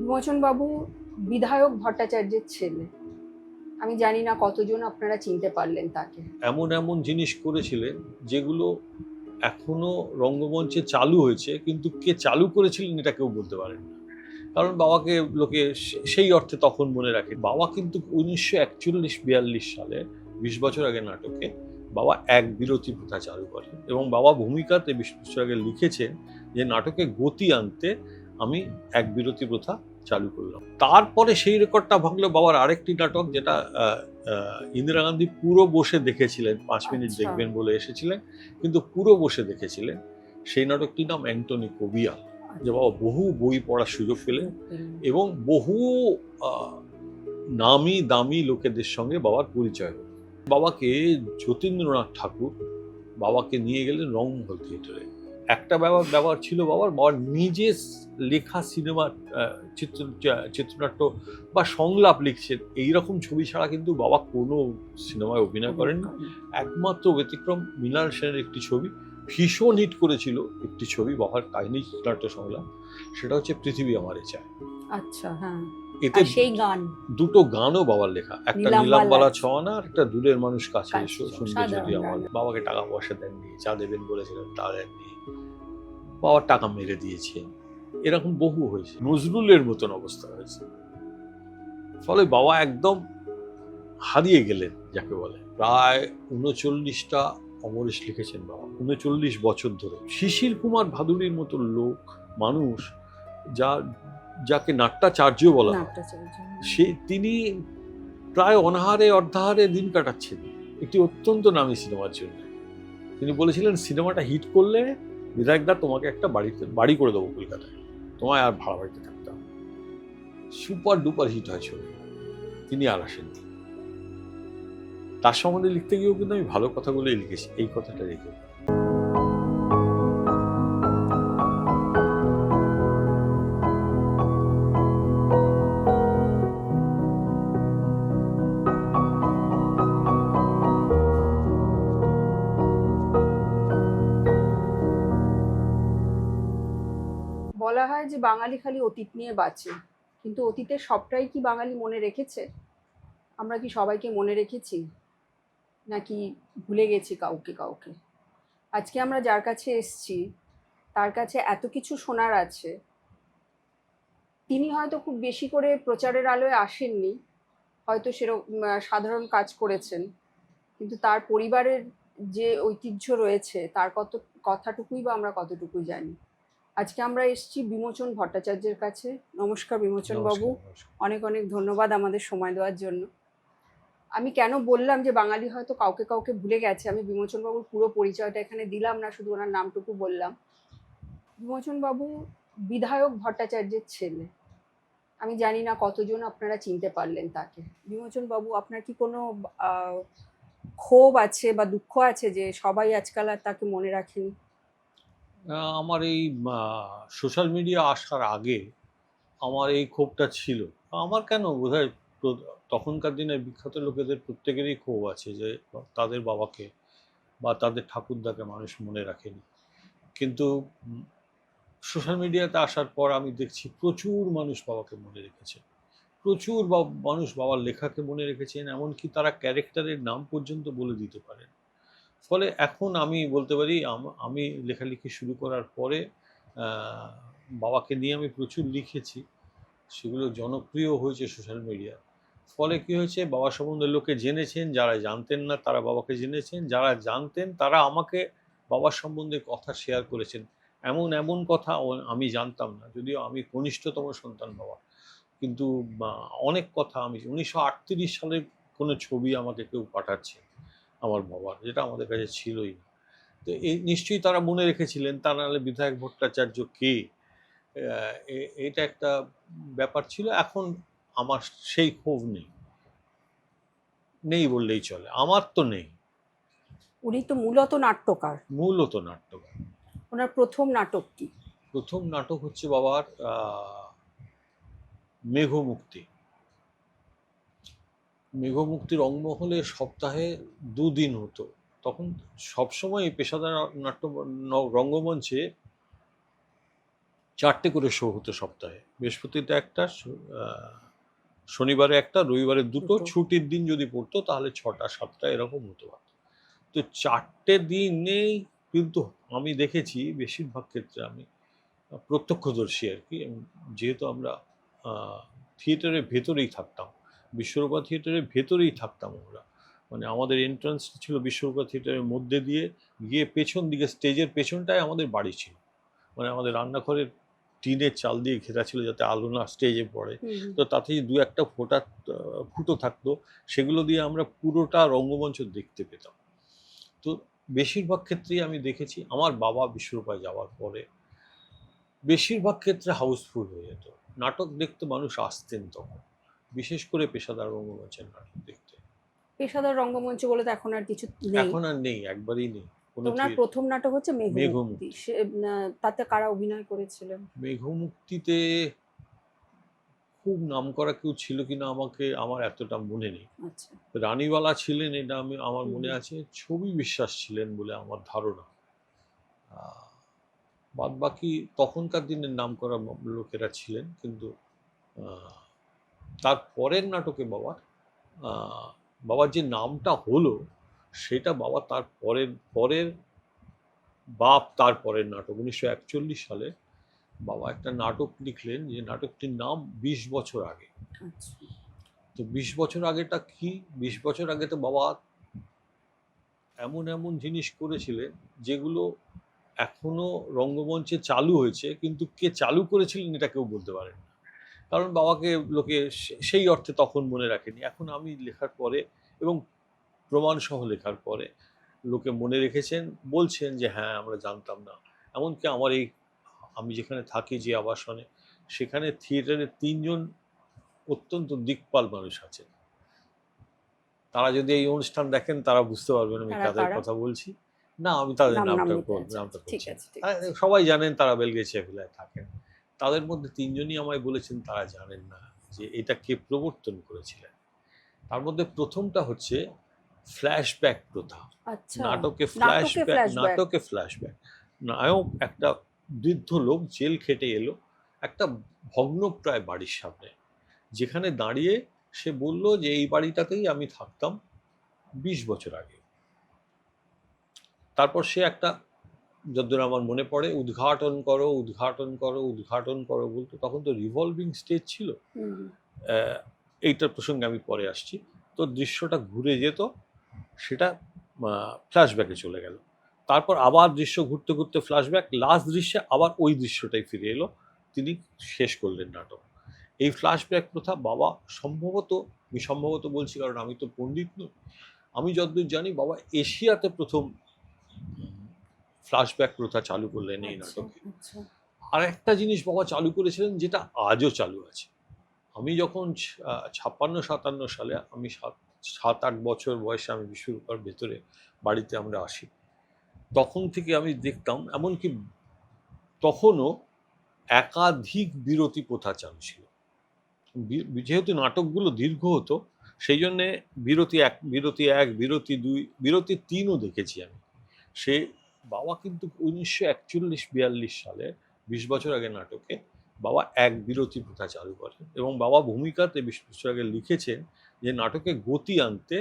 বিমোচনবাবু বিধায়ক ভট্টাচার্যের ছেলে। আমি জানি না কতজন আপনারা চিনতে পারলেন তাকে। এমন এমন জিনিস করেছিলেন যেগুলো এখনো রঙ্গমঞ্চে চালু হয়েছে, কিন্তু কে চালু করেছিলেন এটা কেউ বলতে পারেন না। কারণ বাবাকে লোকে সেই অর্থে তখন মনে রাখে। বাবা কিন্তু 1941-42 সালে 20 বছর আগে নাটকে বাবা এক বিরতি প্রথা চালু করেন, এবং বাবা ভূমিকাতে 20 বছর আগে লিখেছেন যে নাটকে গতি আনতে আমি এক বিরতি প্রথা চালু করলাম। তারপরে সেই রেকর্ডটা ভাঙলো বাবার আরেকটি নাটক, যেটা ইন্দিরা গান্ধী পুরো বসে দেখেছিলেন, 5 মিনিট আচ্ছা। দেখবেন বলে এসেছিলেন, কিন্তু পুরো বসে দেখেছিলেন। সেই নাটকটির নাম অ্যান্টনি কবিয়াল, যে বাবা বহু বই পড়ার সুযোগ পেলেন এবং বহু নামি দামি লোকেদের সঙ্গে বাবার পরিচয় হল। বাবাকে যতীন্দ্রনাথ ঠাকুর বাবাকে নিয়ে গেলেন রংমহল থিয়েটারে। একটা ব্যবহার ছিল বাবার নিজের লেখা সিনেমা, চিত্রনাট্য বা সংলাপ লিখছেন, এইরকম ছবি ছাড়া কিন্তু বাবা কোনো সিনেমায় অভিনয় করেন। একমাত্র ব্যতিক্রম মৃণাল সেনের একটি ছবি ভীষণ হিট করেছিল, একটি ছবি বাবার কাহিনী চিত্রনাট্য সংলাপ, সেটা হচ্ছে পৃথিবী আমারে চায়। আচ্ছা, হ্যাঁ। এতে সেই গান দুটো গানও বাবার লেখা, একটা নীলাম্বালা ছওয়ানা আর একটা দূরের মানুষ কাছে এসো শুনবে যদি আমার। বাবাকে টাকা পয়সা দেননি, যা দেবেন বলেছিলেন তা দেননি, বাবার টাকা মেরে দিয়েছে, এরকম বহু হয়েছে। নজরুলের মতন অবস্থা হয়েছে। ফলে বাবা একদম হারিয়ে গেলেন যাকে বলে। প্রায় 39টা অমরেশ লিখেছেন বাবা 39 বছর ধরে। শিশির কুমার ভাদুড়ির মতো লোক, মানুষ, যাকে নাট্যাচার্য বলা হয়, তিনি প্রায় অনাহারে অর্ধাহারে দিন কাটাচ্ছেন একটি অত্যন্ত নামী সিনেমার জন্য। তিনি বলেছিলেন সিনেমাটা হিট করলে বিধায়কদা তোমাকে একটা বাড়ি করে দেবো কলকাতায়, তোমায় আর ভাড়া বাড়িতে থাকতে হবে। সুপার ডুপার হিট হয় ছবি, তিনি আর আসেননি। তার সম্বন্ধে লিখতে গিয়েও কিন্তু আমি ভালো কথাগুলোই লিখেছি, এই কথাটা রেখে। বলা হয় যে বাঙালি খালি অতীত নিয়ে বাঁচে, কিন্তু অতীতের সবটাই কি বাঙালি মনে রেখেছে? আমরা কি সবাইকে মনে রেখেছি, নাকি ভুলে গেছি কাউকে কাউকে? আজকে আমরা যার কাছে এসছি তার কাছে এত কিছু শোনার আছে। তিনি হয়তো খুব বেশি করে প্রচারের আলোয় আসেননি, হয়তো সেরকম সাধারণ কাজ করেছেন, কিন্তু তার পরিবারের যে ঐতিহ্য রয়েছে তার কথাটুকুই বা আমরা কতটুকু জানি। আজকে আমরা এসেছি বিমোচন ভট্টাচার্যের কাছে। নমস্কার বিমোচন বাবু, অনেক অনেক ধন্যবাদ আমাদের সময় দেওয়ার জন্য। আমি কেন বললাম যে বাঙালি হয়তো কাউকে কাউকে ভুলে গেছে, আমি বিমোচন বাবুর পুরো পরিচয়টা এখানে দিলাম না, শুধু ওনার নামটুকু বললাম। বিমোচন বাবু বিধায়ক ভট্টাচার্যের ছেলে। আমি জানি না কতজন আপনারা চিনতে পারলেন তাকে। বিমোচন বাবু, আপনার কি কোনো ক্ষোভ আছে বা দুঃখ আছে যে সবাই আজকাল আর তাকে মনে রাখেনি? আমার এই সোশ্যাল মিডিয়া আসার আগে আমার এই ক্ষোভটা ছিল। আমার কেন, বোধহয় তখনকার দিনের বিখ্যাত লোকেদের প্রত্যেকেরই ক্ষোভ আছে যে তাদের বাবাকে বা তাদের ঠাকুরদাকে মানুষ মনে রাখেনি। কিন্তু সোশ্যাল মিডিয়াতে আসার পর আমি দেখছি প্রচুর মানুষ বাবাকে মনে রেখেছে, প্রচুর মানুষ বাবার লেখাকে মনে রেখেছেন, এমনকি তারা ক্যারেক্টারের নাম পর্যন্ত বলে দিতে পারেন। ফলে এখন আমি বলতে পারি আমি লেখালেখি শুরু করার পরে বাবাকে নিয়ে আমি প্রচুর লিখেছি, সেগুলো জনপ্রিয় হয়েছে সোশ্যাল মিডিয়া। ফলে কি হয়েছে, বাবা সম্বন্ধে লোকে জেনেছেন, যারা জানতেন না তারা বাবাকে জেনেছেন, যারা জানতেন তারা আমাকে বাবার সম্বন্ধে কথা শেয়ার করেছেন। এমন এমন কথা আমি জানতাম না, যদিও আমি কনিষ্ঠতম সন্তান বাবা, কিন্তু অনেক কথা আমি 1938 সালের কোনো ছবি আমাকে কেউ পাঠাচ্ছে আমার বাবার, যেটা আমাদের কাছে ছিলই না। তো এই নিশ্চয়ই তারা মনে রেখেছিলেন, তা নাহলে বিধায়ক ভট্টাচার্য কে, এটা একটা ব্যাপার ছিল। এখন আমার সেই ক্ষোভ নেই, নেই বললেই চলে, আমার তো নেই। উনি তো মূলত নাট্যকার। মূলত নাট্যকার। ওনার প্রথম নাটক কি? প্রথম নাটক হচ্ছে বাবার মেঘমুক্তি। মেঘমুক্তি রংমহলে সপ্তাহে 2 দিন হতো। তখন সবসময় পেশাদার রঙ্গমঞ্চে 4টে করে শো হতো সপ্তাহে, বৃহস্পতিতে একটা, শনিবারে একটা, রবিবারে দুটো, দুটো। ছুটির দিন যদি পড়তো তাহলে 6টা 7টা এরকম হতো। তো 4টে দিনেই কিন্তু আমি দেখেছি বেশিরভাগ ক্ষেত্রে, আমি প্রত্যক্ষদর্শী আর কি, যেহেতু আমরা থিয়েটারের ভেতরেই থাকতাম, বিশ্বরূপা থিয়েটারের ভেতরেই থাকতাম আমরা, মানে আমাদের এন্ট্রান্স ছিল বিশ্বরূপা থিয়েটারের মধ্যে দিয়ে গিয়ে পেছন দিকে স্টেজের পেছনটায় আমাদের বাড়ি ছিল, মানে আমাদের রান্নাঘরের টিনের চাল দিয়ে ঘেরা ছিল যাতে আলো না স্টেজে পড়ে। হুম হুম। তো তাতে দু একটা ফুটো থাকতো, সেগুলো দিয়ে আমরা পুরোটা রঙ্গমঞ্চ দেখতে পেতাম। তো বেশিরভাগ ক্ষেত্রেই আমি দেখেছি আমার বাবা বিশ্বরূপায় যাওয়ার পরে বেশিরভাগ ক্ষেত্রে হাউসফুল হয়ে যেত, নাটক দেখতে মানুষ আসতেন তখন, বিশেষ করে পেশাদার রঙ্গমঞ্চের নাটক দেখতে। পেশাদার রঙ্গমঞ্চ বলে তো এখন আর কিছু নেই। এখন আর নেই, একবারই নেই তো কোনো ওনার প্রথম নাটক হচ্ছে মেঘমুক্তি। মেঘমুক্তি। তাতে কারা অভিনয় করেছিলেন? মেঘমুক্তিতে খুব নামকরা কেউ ছিল কিনা আমার এতটা মনে নেই। আচ্ছা। রানীবালা ছিলেন, এটা আমার হুম মনে হুম। আছে, ছবি বিশ্বাস ছিলেন বলে আমার ধারণা। বাদ বাকি তখনকার দিনের নামকরা লোকেরা ছিলেন, কিন্তু আহ, তার পরের নাটকে বাবার যে নামটা হলো সেটা বাবা তার পরের পরের বাপ তার পরের নাটক 1941 সালে বাবা একটা নাটক লিখলেন, যে নাটকটির নাম 20 বছর আগে। আচ্ছা। তো 20 বছর আগেটা কি, 20 বছর আগে তো বাবা এমন এমন জিনিস করেছিলেন যেগুলো এখনো রঙ্গমঞ্চে চালু হয়েছে, কিন্তু কে চালু করেছিলেন এটা কেউ বলতে পারেন না, কারণ বাবাকে লোকে সেই অর্থে তখন মনে রাখেনি। এখন আমি লেখার পরে এবং প্রমাণ সহ লেখার পরে লোকে মনে রেখেছেন, বলছেন যে হ্যাঁ আমরা জানতাম না। এমনকি আমি যেখানে থাকি যে আবাসনে, সেখানে থিয়েটারের 3জন অত্যন্ত দিকপাল মানুষ আছেন, তারা যদি এই অনুষ্ঠান দেখেন তারা বুঝতে পারবেন আমি তারা কাদের কারা? কথা বলছি। না, আমি তাদের নাম নিতে আছে, নামটা আচ্ছা ঠিক করছি না। আছে ঠিক আছে। সবাই জানেন তারা বেলগেছিয়া ভিলায় থাকেন। তাদের মধ্যে 3জনই আমায় বলেছেন তারা জানেন না যে এটা কে প্রবর্তন করেছিলেন। তার মধ্যে প্রথমটা হচ্ছে ফ্ল্যাশব্যাক প্রথা। আচ্ছা। নাটকে নাটকে ফ্ল্যাশব্যাক। ফ্ল্যাশব্যাক। নায়ক একটা বৃদ্ধ লোক জেল খেটে এলো একটা ভগ্নপ্রায় বাড়ির সামনে, যেখানে দাঁড়িয়ে সে বলল যে এই বাড়িটাতেই আমি থাকতাম 20 বছর আগে। তারপর সে একটা, যতদূর আমার মনে পড়ে, উদ্ঘাটন করো উদ্ঘাটন করো উদ্ঘাটন করো বলতো, তখন তো রিভলভিং স্টেজ ছিল। হুম হুম। আহ, এইটার প্রসঙ্গে আমি পরে আসছি। তো দৃশ্যটা ঘুরে যেত, সেটা ফ্ল্যাশব্যাকে চলে গেল, তারপর আবার দৃশ্য ঘুরতে ঘুরতে ফ্ল্যাশব্যাক, লাস্ট দৃশ্যে আবার ওই দৃশ্যটাই ফিরে এলো, তিনি শেষ করলেন নাটক। এই ফ্ল্যাশব্যাক প্রথা বাবা সম্ভবত বলছি কারণ আমি তো পণ্ডিত নই, আমি যতদূর জানি বাবা এশিয়াতে প্রথম ফ্ল্যাশব্যাক প্রথা চালু করলেন এই আচ্ছা নাটকে। আচ্ছা। আর একটা জিনিস বাবা চালু করেছিলেন যেটা আজও চালু আছে। আমি যখন 56-57 সালে, আমি 7-8 বছর বয়সে আমি বিশ্বরূপার ভেতরে বাড়িতে আমরা আসি, তখন থেকে আমি দেখতাম, এমনকি তখনও একাধিক বিরতি প্রথা চালু ছিল। যেহেতু নাটকগুলো দীর্ঘ হতো, সেই জন্যে বিরতি এক, বিরতি 3ও দেখেছি আমি। সে বাবা কিন্তু 1941-42 সালে 20 বছর আগে নাটকে বাবা এক বিরতি প্রথা চালু করেন, এবং বাবা ভূমিকাতে 20 বছর আগে লিখেছেন যে নাটকে গতি আনতে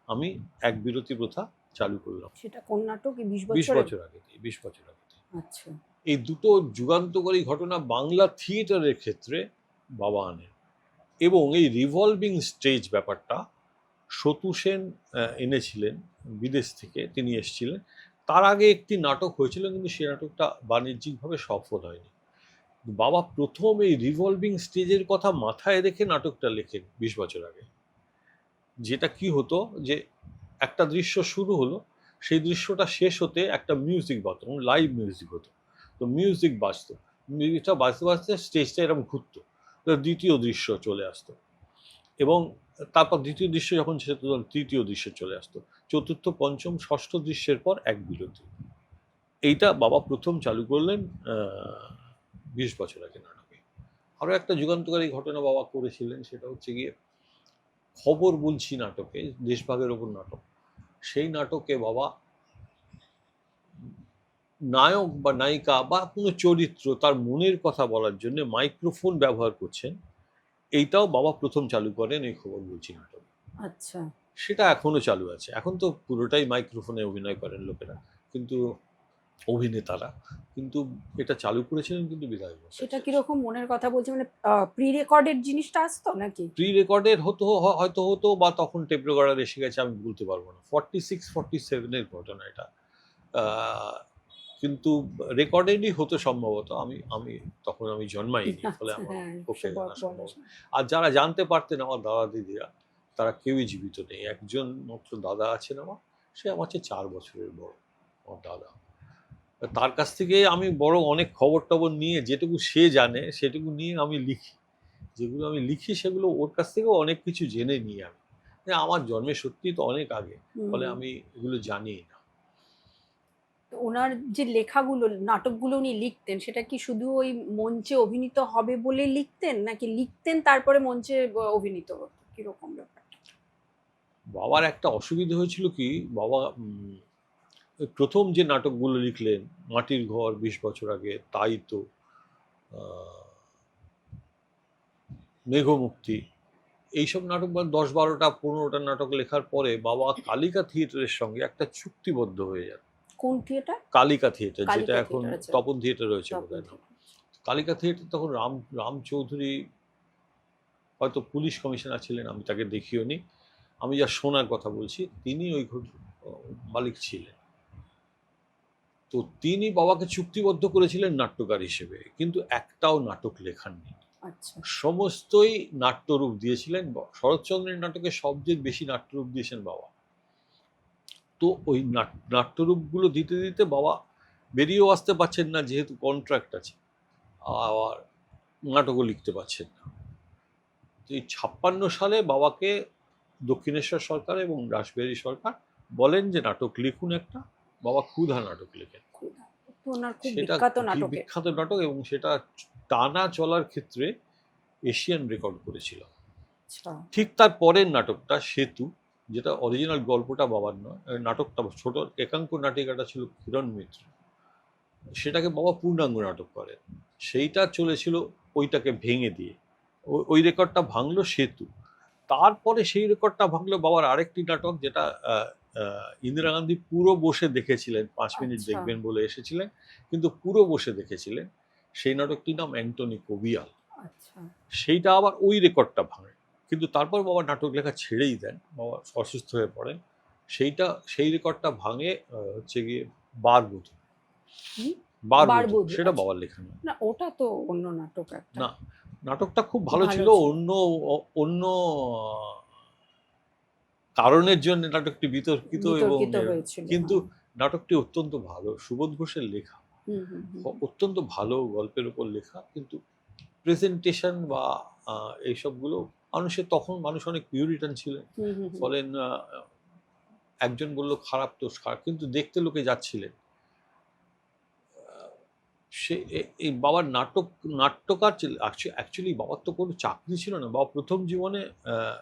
আমি এক বিরতি প্রথা চালু করলাম। সেটা কোন নাটক? এই 20 বিশ বছরের? বছর আগে 20 বছর আগে। আচ্ছা। এই দুটো যুগান্তকারী ঘটনা বাংলা থিয়েটারের ক্ষেত্রে বাবা আনেন। এবং এই রিভলভিং স্টেজ ব্যাপারটা সতু সেন এনেছিলেন বিদেশ থেকে, তিনি এসেছিলেন। তার আগে একটি নাটক হয়েছিল, কিন্তু সেই নাটকটা বাণিজ্যিকভাবে সফল হয়নি। বাবা প্রথম এই রিভলভিং স্টেজের কথা মাথায় রেখে নাটকটা লেখেন 20 বছর আগে। যেটা কি হতো, যে একটা দৃশ্য শুরু হলো, সেই দৃশ্যটা শেষ হতে একটা মিউজিক বাজতো, লাইভ মিউজিক হতো। তো মিউজিক বাজতো, মিউজিকটা বাজতে বাজতে স্টেজটা এরকম ঘুরতো, তো দ্বিতীয় দৃশ্য চলে আসতো, এবং তারপর দ্বিতীয় দৃশ্য যখন শেষ হতো তখন তৃতীয় দৃশ্য চলে আসতো, চতুর্থ পঞ্চম ষষ্ঠ দৃশ্যের পর এক বিরতি। এইটা বাবা প্রথম চালু করলেন 20 বছর আগে নাটকে। আরও একটা যুগান্তকারী ঘটনা বাবা করেছিলেন, সেটা হচ্ছে গিয়ে খবর বলছি নাটকে, দেশভাগের ওপর নাটক, সেই নাটকে বাবা নায়ক বা নায়িকা বা কোনো চরিত্র তার মনের কথা বলার জন্য মাইক্রোফোন ব্যবহার করছেন, এইটাও বাবা প্রথম চালু করেন এই খবর বলছি নাটক। আচ্ছা, সেটা এখনো চালু আছে। এখন তো পুরোটাই মাইক্রোফোনে অভিনয় করেন লোকেরা, কিন্তু অভিনেতারা। কিন্তু এটা চালু করেছিলেন কিন্তু বিধায়ক সেটা ভট্টাচার্য। কিরকম মনের কথা বলছে, মানে প্রি রেকর্ডেড জিনিসটা আসতো নাকি? প্রি রেকর্ডের হয়তো হতো, বা তখন টেপ রেকর্ডার এসে গেছে, আমি বলতে পারবো না। 46-47 এর ঘটনা এটা। আহ, কিন্তু রেকর্ডেডই হতো সম্ভবত। আমি আমি তখন আমি জন্মাইনি, ফলে আচ্ছা, আমার হ্যাঁ, পক্ষে জানা বলা সম্ভব। যায়। আর যারা জানতে পারতেন আমার দাদা দিদিরা, তারা কেউই জীবিত নেই। একজন মাত্র দাদা আছেন আমার, সে আমার চেয়ে 4 বছরের বড়, আমার দাদা। তার কাছ থেকে আমি বড় অনেক খবর টবর নিয়ে, যেটুকু সে জানে সেটুকু নিয়ে আমি লিখি। যেগুলো আমি লিখি সেগুলো ওর কাছ থেকেও অনেক কিছু জেনে নিই আমি। আমার জন্মের সত্যি তো অনেক আগে, ফলে হুম। আমি এগুলো জানি না। তো ওনার যে লেখাগুলো, নাটকগুলো উনি লিখতেন, সেটা কি শুধু ওই মঞ্চে অভিনীত হবে বলে লিখতেন, নাকি লিখতেন তারপরে মঞ্চে অভিনীত হতো, কিরকম ব্যাপারটা? বাবার একটা অসুবিধা হয়েছিল কি, বাবা ওই প্রথম যে নাটকগুলো লিখলেন, মাটির ঘর 20 বছর আগে, তাই তো, আহ, মেঘমুক্তি, এইসব নাটক, বা 10-12টা 15টা নাটক লেখার পরে বাবা কালিকা থিয়েটারের সঙ্গে একটা চুক্তিবদ্ধ হয়ে যান। কোন থিয়েটার? কালিকা থিয়েটার, যেটা কালিকা এখন থিয়েটার, আচ্ছা। তপন থিয়েটার রয়েছে তপন বোধহয় নাম। থিয়েটার, আচ্ছা। কালিকা থিয়েটার তখন রাম রাম চৌধুরী হয়তো পুলিশ কমিশনার ছিলেন, আমি তাকে দেখিও নি। আমি যা শোনার কথা বলছি, তিনি ওই মালিক ছিলেন। তো তিনি বাবাকে চুক্তিবদ্ধ করেছিলেন নাট্যকার হিসেবে, কিন্তু একটাও নাটক লেখাননি। আচ্ছা। সমস্তই নাট্যরূপ দিয়েছিলেন। শরৎচন্দ্রের নাটকে সবচেয়ে বেশি নাট্যরূপ দিয়েছেন বাবা। তো ওই নাট্যরূপগুলো দিতে দিতে বাবা বেরিয়েও আসতে পারছেন না, যেহেতু কন্ট্রাক্ট আছে, আর নাটকও লিখতে পারছেন না। তো এই 56 সালে বাবাকে দক্ষিণেশ্বর সরকার এবং রাসবিহারী সরকার বলেন যে নাটক লিখুন একটা। বাবা ক্ষুধা নাটক লেখেন। ক্ষুধা তো ওনার খুব সেটা বিখ্যাত নাটকের। বিখ্যাত নাটক, এবং সেটা টানা চলার ক্ষেত্রে এশিয়ান রেকর্ড করেছিল। আচ্ছা। ঠিক তার পরের নাটকটা সেতু, যেটা অরিজিনাল গল্পটা বাবার নয়, নাটকটা ছোট একাঙ্ক নাটিকাটা ছিল কিরণ মিত্র, সেটাকে বাবা পূর্ণাঙ্গ নাটক করেন। সেইটা চলেছিল ওইটাকে ভেঙে দিয়ে। ওই রেকর্ডটা ভাঙলো সেতু। তারপরে সেই রেকর্ডটা ভাঙলো বাবার আরেকটি নাটক, যেটা ইন্দিরা গান্ধী পুরো বসে দেখেছিলেন, 5 মিনিট আচ্ছা, দেখবেন বলে এসেছিলেন, কিন্তু পুরো বসে দেখেছিলেন। সেই নাটকটির নাম অ্যান্টনি কবিয়াল। আচ্ছা। সেইটা আবার ওই রেকর্ডটা ভাঙে। কিন্তু তারপর বাবা নাটক লেখা ছেড়েই দেন, বাবা অসুস্থ হয়ে পড়েন। সেই রেকর্ডটা ভাঙে হচ্ছে গিয়ে বারবধূ। কি? বারবধূ বারবধূ, সেটা আচ্ছা। বাবার লেখা নয়। না, ওটা তো অন্য নাটক একটা। না, নাটকটা খুব ভালো ভালো ছিল। ছিল। অন্য অন্য কারণের জন্য নাটকটি বিতর্কিত, এবং বিতর্কিত হয়েছিল, কিন্তু হ্যাঁ। নাটকটি অত্যন্ত ভালো, সুবোধ ঘোষের লেখা, হুম, হুম, হুম, অত্যন্ত ভালো গল্পের উপর লেখা। কিন্তু প্রেজেন্টেশন বা এইসবগুলো, মানুষ অনেক পিউরিটান ছিলেন, হুম, হুম, হুম। ফলে একজন বলল খারাপ তো খারাপ, কিন্তু দেখতে লোকে যাচ্ছিলেন। সে এই বাবার নাট্যকার ছিল। অ্যাকচুয়ালি বাবার তো কোনো চাকরি ছিল না। বাবা প্রথম জীবনে আহ,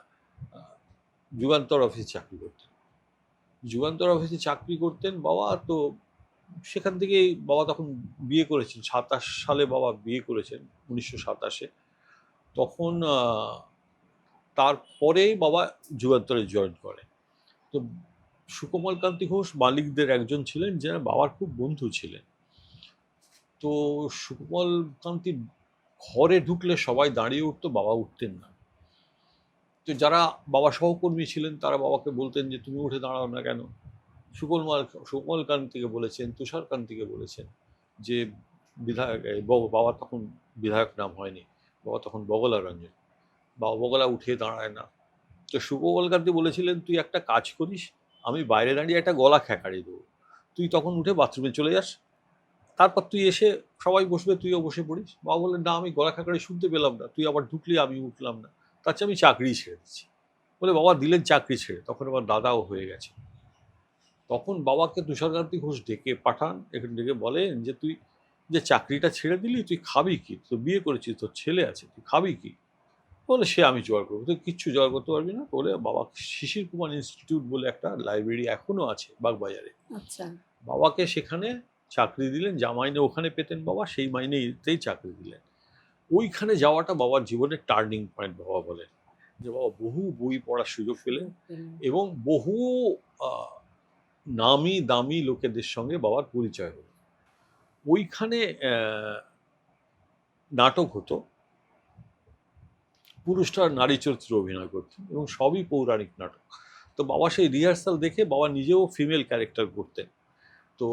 আহ, যুগান্তর অফিসে চাকরি করতেন। যুগান্তর অফিসে চাকরি করতেন বাবা। তো সেখান থেকেই বাবা তখন বিয়ে করেছেন, 27 সালে বাবা বিয়ে করেছেন, 1927-এ। তখন তারপরেই বাবা যুগান্তরে জয়েন করেন। তো সুকোমল কান্তি ঘোষ মালিকদের একজন ছিলেন, যারা বাবার খুব বন্ধু ছিলেন। তো সুকোমল কান্তির ঘরে ঢুকলে সবাই দাঁড়িয়ে উঠতো, বাবা উঠতেন না। তো যারা বাবা সহকর্মী ছিলেন, তারা বাবাকে বলতেন যে তুমি উঠে দাঁড়াও না কেন। সুকোমল কান্তিকে বলেছেন, তুষার কান্তিকে বলেছেন যে বিধায়ক, বাবা তখন বিধায়ক নাম হয়নি, বাবা তখন বগলা রঞ্জন, বাবা বগলা উঠে দাঁড়ায় না। তো সুকোমল কান্তি বলেছিলেন তুই একটা কাজ করিস, আমি বাইরে দাঁড়িয়ে একটা গলা খেকাড়ি দেবো, তুই তখন উঠে বাথরুমে চলে যাস, তারপর তুই এসে সবাই বসবে, তুইও বসে পড়িস। বাবা বললেন না, আমি গলা খাকারি শুনতে পেলাম না, তুই আবার ঢুকলি, আমি উঠলাম না, তার চেয়ে আমি চাকরি ছেড়ে দিচ্ছি। বলে বাবা দিলেন চাকরি ছেড়ে। তখন আমার দাদাও হয়ে গেছে। তখন বাবাকে তুষারকান্তি ঘোষ ডেকে পাঠান, এখানে ডেকে বলেন যে তুই যে চাকরিটা ছেড়ে দিলি, তুই খাবি কি, তো বিয়ে করেছিস, তোর ছেলে আছে, তুই খাবি কি। বলে সে আমি জোগাড় করবো। তুই কিচ্ছু জোগাড় করতে পারবি না। বলে বাবা শিশির কুমার ইনস্টিটিউট বলে একটা লাইব্রেরি এখনো আছে বাগবাজারে, আচ্ছা। বাবাকে সেখানে চাকরি দিলেন, যা মাইনে ওখানে পেতেন বাবা সেই মাইনেতেই চাকরি দিলেন। ওইখানে যাওয়াটা বাবার জীবনের টার্নিং পয়েন্ট বাবা বলেন, যে বাবা বহু বই পড়ার সুযোগ পেলেন এবং বহু আহ, নামি দামি লোকেদের সঙ্গে বাবার পরিচয় হলো। ওইখানে নাটক হতো, পুরুষরা নারী চরিত্রে অভিনয় করতেন এবং সবই পৌরাণিক নাটক। তো বাবা সেই রিহার্সাল দেখে বাবা নিজেও ফিমেল ক্যারেক্টার করতেন। তো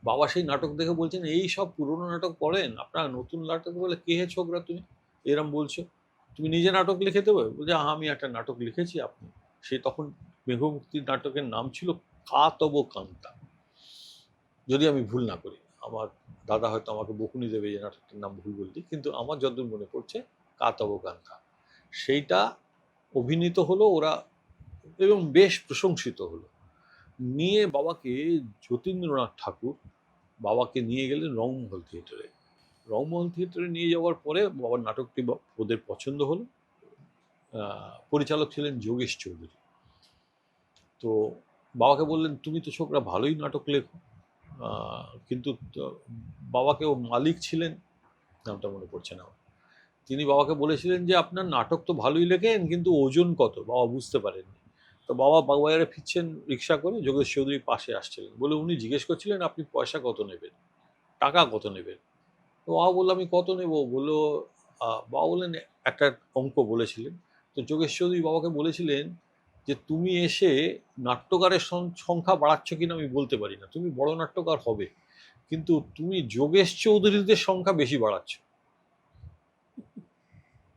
বাবা সেই নাটক দেখে বলছেন, এই সব পুরোনো নাটক পড়েন আপনারা, নতুন নাটক বলে কে হে ছোকরা তুমি এরম বলছো, তুমি নিজে নাটক লিখে দেবে? বলছে হ্যাঁ আমি একটা নাটক লিখেছি। আপনি সেই তখন মেঘমুক্তির নাটকের নাম ছিল কা তব কান্তা, যদি আমি ভুল না করি। আমার দাদা হয়তো আমাকে বকুনি দেবে যে নাটকটার নাম ভুল বললি, কিন্তু আমার যতদূর মনে পড়ছে কা তব কান্তা। সেইটা অভিনীত হলো ওরা এবং বেশ প্রশংসিত হলো। নিয়ে বাবাকে যতীন্দ্রনাথ ঠাকুর বাবাকে নিয়ে গেলেন রংমহল থিয়েটারে। রংমহল থিয়েটারে নিয়ে যাওয়ার পরে বাবার নাটকটি ওদের পছন্দ হলো। পরিচালক ছিলেন যোগেশ চৌধুরী। তো বাবাকে বললেন তুমি তো ছোকরা ভালোই নাটক লেখো, কিন্তু বাবাকে ও মালিক ছিলেন, নামটা মনে পড়ছে না, তিনি বাবাকে বলেছিলেন যে আপনার নাটক তো ভালোই লেখেন কিন্তু ওজন কত, বাবা বুঝতে পারেননি। তো বাবা বাগবাজারে ফিরছেন রিক্সা করে, যোগেশ চৌধুরী পাশে আসছিলেন, বলে উনি জিজ্ঞেস করছিলেন আপনি পয়সা কত নেবেন, টাকা কত নেবেন। তো বাবা বললো আমি কত নেব, বললো বাবা বললেন একটা অঙ্ক বলেছিলেন। তো যোগেশ চৌধুরী বাবাকে বলেছিলেন যে তুমি এসে নাট্যকারের সংখ্যা বাড়াচ্ছ কিনা আমি বলতে পারি না, তুমি বড় নাট্যকার হবে, কিন্তু তুমি যোগেশ চৌধুরীদের সংখ্যা বেশি বাড়াচ্ছ,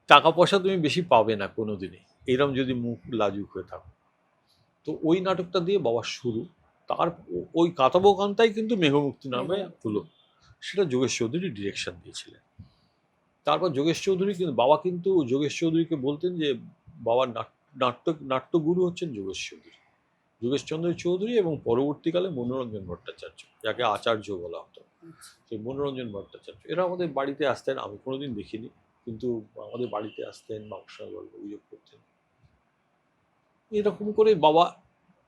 টাকা পয়সা তুমি বেশি পাবে না কোনোদিনই, এরম যদি মুখ লাজুক হয়ে থাকো। তো ওই নাটকটা দিয়ে বাবার শুরু। তার ওই কাতাবো কান্তাই কিন্তু মেঘমুক্তি নামে হলো, সেটা যোগেশ চৌধুরী ডিরেকশন দিয়েছিলেন। তারপর যোগেশ চৌধুরী কিন্তু বাবা কিন্তু যোগেশ চৌধুরীকে বলতেন যে বাবার নাট্যগুরু হচ্ছেন যোগেশ চৌধুরী, যোগেশচন্দ্র চৌধুরী এবং পরবর্তীকালে মনোরঞ্জন ভট্টাচার্য, যাকে আচার্য বলা হতো, সেই মনোরঞ্জন ভট্টাচার্য। এরা আমাদের বাড়িতে আসতেন, আমি কোনোদিন দেখিনি, কিন্তু আমাদের বাড়িতে আসতেন, বাবার সঙ্গে গল্প গুজব করতেন। এরকম করে বাবা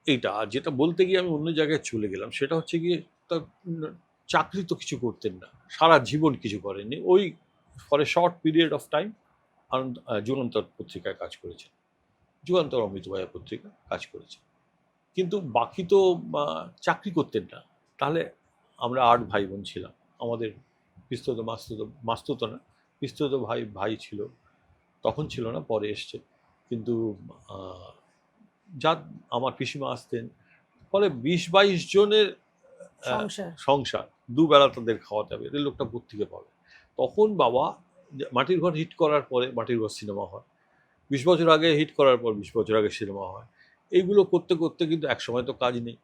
এইটা। আর যেটা বলতে গিয়ে আমি অন্য জায়গায় চলে গেলাম, সেটা হচ্ছে গিয়ে তার চাকরি তো কিছু করতেন না, সারা জীবন কিছু করেননি। ওই for a short period of time Jugantar পত্রিকায় কাজ করেছেন, যুগান্তর অমৃতবাজার পত্রিকা কাজ করেছেন, কিন্তু বাকি তো চাকরি করতেন না। তাহলে আমরা 8 ভাই বোন ছিলাম, আমাদের পিস্তত মাস্তুত না, পিস্তত ভাই ছিল, তখন ছিল না, পরে এসছে। কিন্তু যা আমার পিসিমা আসতেন, ফলে 20-22 জনের সংসার, দুবেলা তাদের খাওয়াতে হবে, এদের লোকটা কোত্থেকে পাবে। তখন বাবা মাটির ঘর হিট করার পরে মাটির ঘর সিনেমা হয়, 20 বছর আগে হিট করার পর 20 বছর আগে সিনেমা হয়, এইগুলো করতে করতে কিন্তু এক সময় তো কাজ নেই,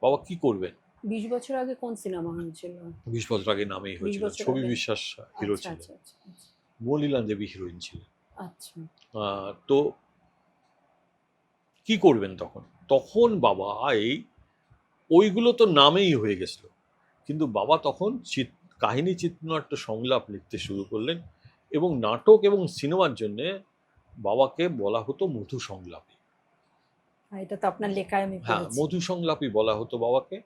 বাবা কি করবেন। 20 বছর আগে কোন সিনেমা হয়েছিল? 20 বছর আগে নামেই হয়েছিল, ছবি বিশ্বাস হিরো ছিলেন, মলিলা দেবী হিরোইন ছিলেন। আচ্ছা, তো কি করবেন তখন, তখন বাবা এই ওইগুলো তো নামেই হয়ে গেছিল, কিন্তু বাবা তখন কাহিনী চিত্রনাট্য সংলাপ লিখতে শুরু করলেন এবং নাটক এবং সিনেমার জন্যে বাবাকে বলা হতো মধু সংলাপী। এটা তো আপনার লেখায় আমি হ্যাঁ, পড়েছি। মধু সংলাপী বলা হতো বাবাকে।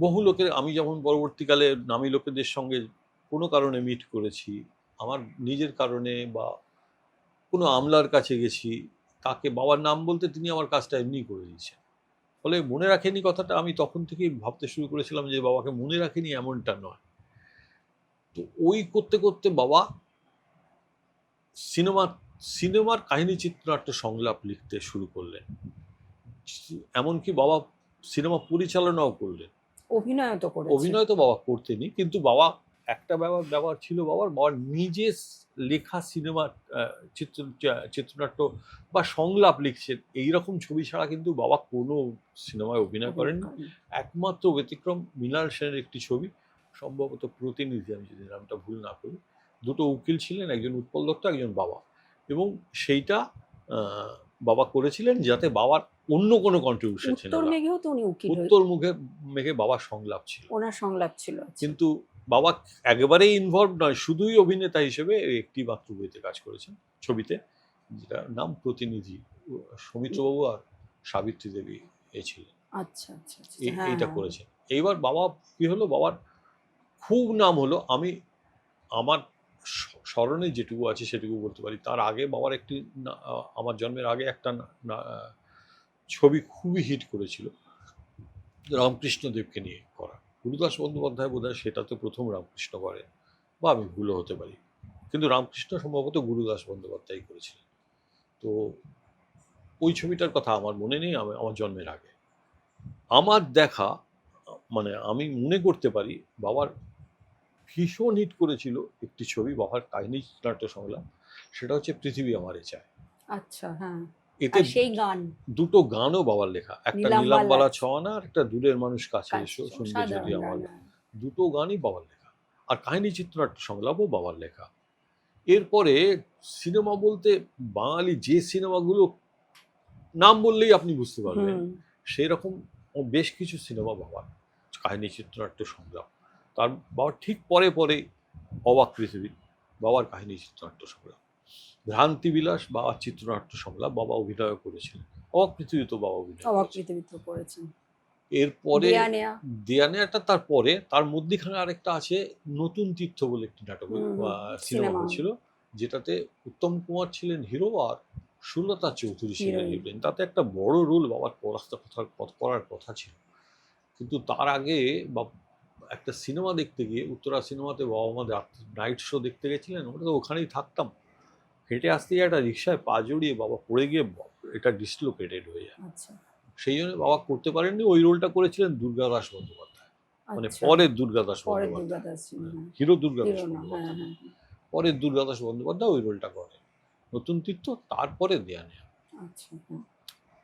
বহু লোকের, আমি যেমন পরবর্তীকালে নামী লোকেদের সঙ্গে কোনো কারণে মিট করেছি, আমার নিজের কারণে বা কোনো আমলার কাছে গেছি, তাকে বাবার নাম বলতে তিনি আমার কাজটা এমনি করে দিয়েছেন। ফলে মনে রাখেনি কথাটা আমি তখন থেকেই ভাবতে শুরু করেছিলাম যে বাবাকে মনে রাখেনি এমনটা নয়। তো ওই করতে করতে বাবা সিনেমার কাহিনী চিত্রনাট্য সংলাপ লিখতে শুরু করলেন, এমনকি বাবা সিনেমা পরিচালনাও করলেন। অভিনয় তো বাবা করতেনই, কিন্তু বাবা একটা ব্যাপার ছিল বাবার নিজে লেখা সিনেমার চিত্রনাট্য বা সংলাপ লিখছেন, এইরকম ছবি ছাড়া কিন্তু বাবা কোনো সিনেমায় অভিনয় করেননি। একমাত্র ব্যতিক্রম মৃণাল সেনের একটি ছবি, সম্ভবত প্রতিনিধি, আমি যদি নামটা ভুল না করি, দুটো উকিল ছিলেন, একজন উৎপল দত্ত, একজন বাবা, এবং সেইটা বাবা করেছিলেন যাতে বাবার অন্য কোনো কন্ট্রিবিউশন ছিল না। উত্তর মেঘে বাবার সংলাপ ছিল, ওনার সংলাপ ছিল, কিন্তু বাবা একেবারেই ইনভলভ নয়, শুধুই অভিনেতা হিসেবে একটি মাত্র বইতে কাজ করেছেন, ছবিতে, যেটা নাম প্রতিনিধি, সৌমিত্রবাবু আর সাবিত্রী দেবী ছিলেন। আচ্ছা, এইটা করেছেন। এইবার বাবা কি হলো, বাবার খুব নাম হলো। আমি আমার স্মরণে যেটুকু আছে সেটুকু বলতে পারি। তার আগে বাবার একটি আমার জন্মের আগে একটা ছবি খুবই হিট করেছিল, রামকৃষ্ণদেবকে নিয়ে করা। গুরুদাস বন্দ্যোপাধ্যায় বোধহয় সেটাতে প্রথম রামকৃষ্ণ করে, বা আমি ভুলও হতে পারি, কিন্তু রামকৃষ্ণ সম্ভবত গুরুদাস বন্দ্যোপাধ্যায় করেছিলেন। তো ওই ছবিটার কথা আমার মনে নেই, আমার জন্মের আগে। আমার দেখা, মানে আমি মনে করতে পারি বাবার ভীষণ হিট করেছিল একটি ছবি, বাবার কাহিনী নাট্য সংলাপ, সেটা হচ্ছে পৃথিবী আমারে চায়। আচ্ছা, হ্যাঁ। এতে আর সেই গান দুটো গানও বাবার লেখা, একটা নীলাম্বালা নীলাম্বালা ছওয়ানা আর একটা দূরের মানুষ কাছে এসো কাছে শুনবে যদি সাধারণ আমার গান, গান। হ্যাঁ। দুটো গানই বাবার লেখা, আর কাহিনী চিত্রনাট্য সংলাপও বাবার লেখা। এরপরে সিনেমা বলতে বাঙালি যে সিনেমাগুলো নাম বললেই আপনি বুঝতে পারবেন, হুম, সেই রকম বেশ কিছু সিনেমা বাবার কাহিনী চিত্রনাট্য সংলাপ। তার বাবার ঠিক পরে পরে অবাক পৃথিবী, বাবার কাহিনী চিত্রনাট্য সংলাপ। ভ্রান্তি বিলাস বাবার চিত্রনাট্য সংলাপ, বাবা অভিনয় করেছিলেন। অবাক পৃথিবী তো বাবা অভিনয় অবাক করেছেন। পৃথিবীতে করেছেন। এরপরে দেয়া নেয়া। দেয়া নেয়াটা তারপরে, তার মধ্যিখানে আরেকটা আছে নতুন তীর্থ বলে একটি নাটক হুম, হুম। সিনেমা সিনেমা হয়েছিল, যেটাতে উত্তম কুমার ছিলেন হিরো আর সুলতা চৌধুরী ছিলেন হিরোইন। হিরোইন। তাতে একটা বড় রোল বাবার করার কথা ছিল, কিন্তু তার আগে বা একটা সিনেমা দেখতে গিয়ে, উত্তরা সিনেমাতে বাবা মা নাইট শো দেখতে গেছিলেন, ওটা তো ওখানেই থাকতাম, হেঁটে আসতে গিয়ে একটা রিক্সায় পা জড়িয়ে বাবা পড়ে গিয়ে এটা ডিসলোকেটেড হয়ে যায়। আচ্ছা, সেই জন্য বাবা করতে পারেননি, ওই রোলটা করেছিলেন দুর্গাদাস বন্দ্যোপাধ্যায়, মানে আচ্ছা। পরের দুর্গাদাস পরের বন্দ্যোপাধ্যায়, দুর্গাদাস ছিল, হ্যাঁ। হিরো দুর্গাদাস হিরো না, হ্যাঁ, বন্দ্যোপাধ্যায়, হ্যাঁ, হ্যাঁ। পরের দুর্গাদাস বন্দ্যোপাধ্যায় ওই রোলটা করেন। নতুন তীর্থ, তারপরে দেয়া নেয়া। আচ্ছা, হ্যাঁ।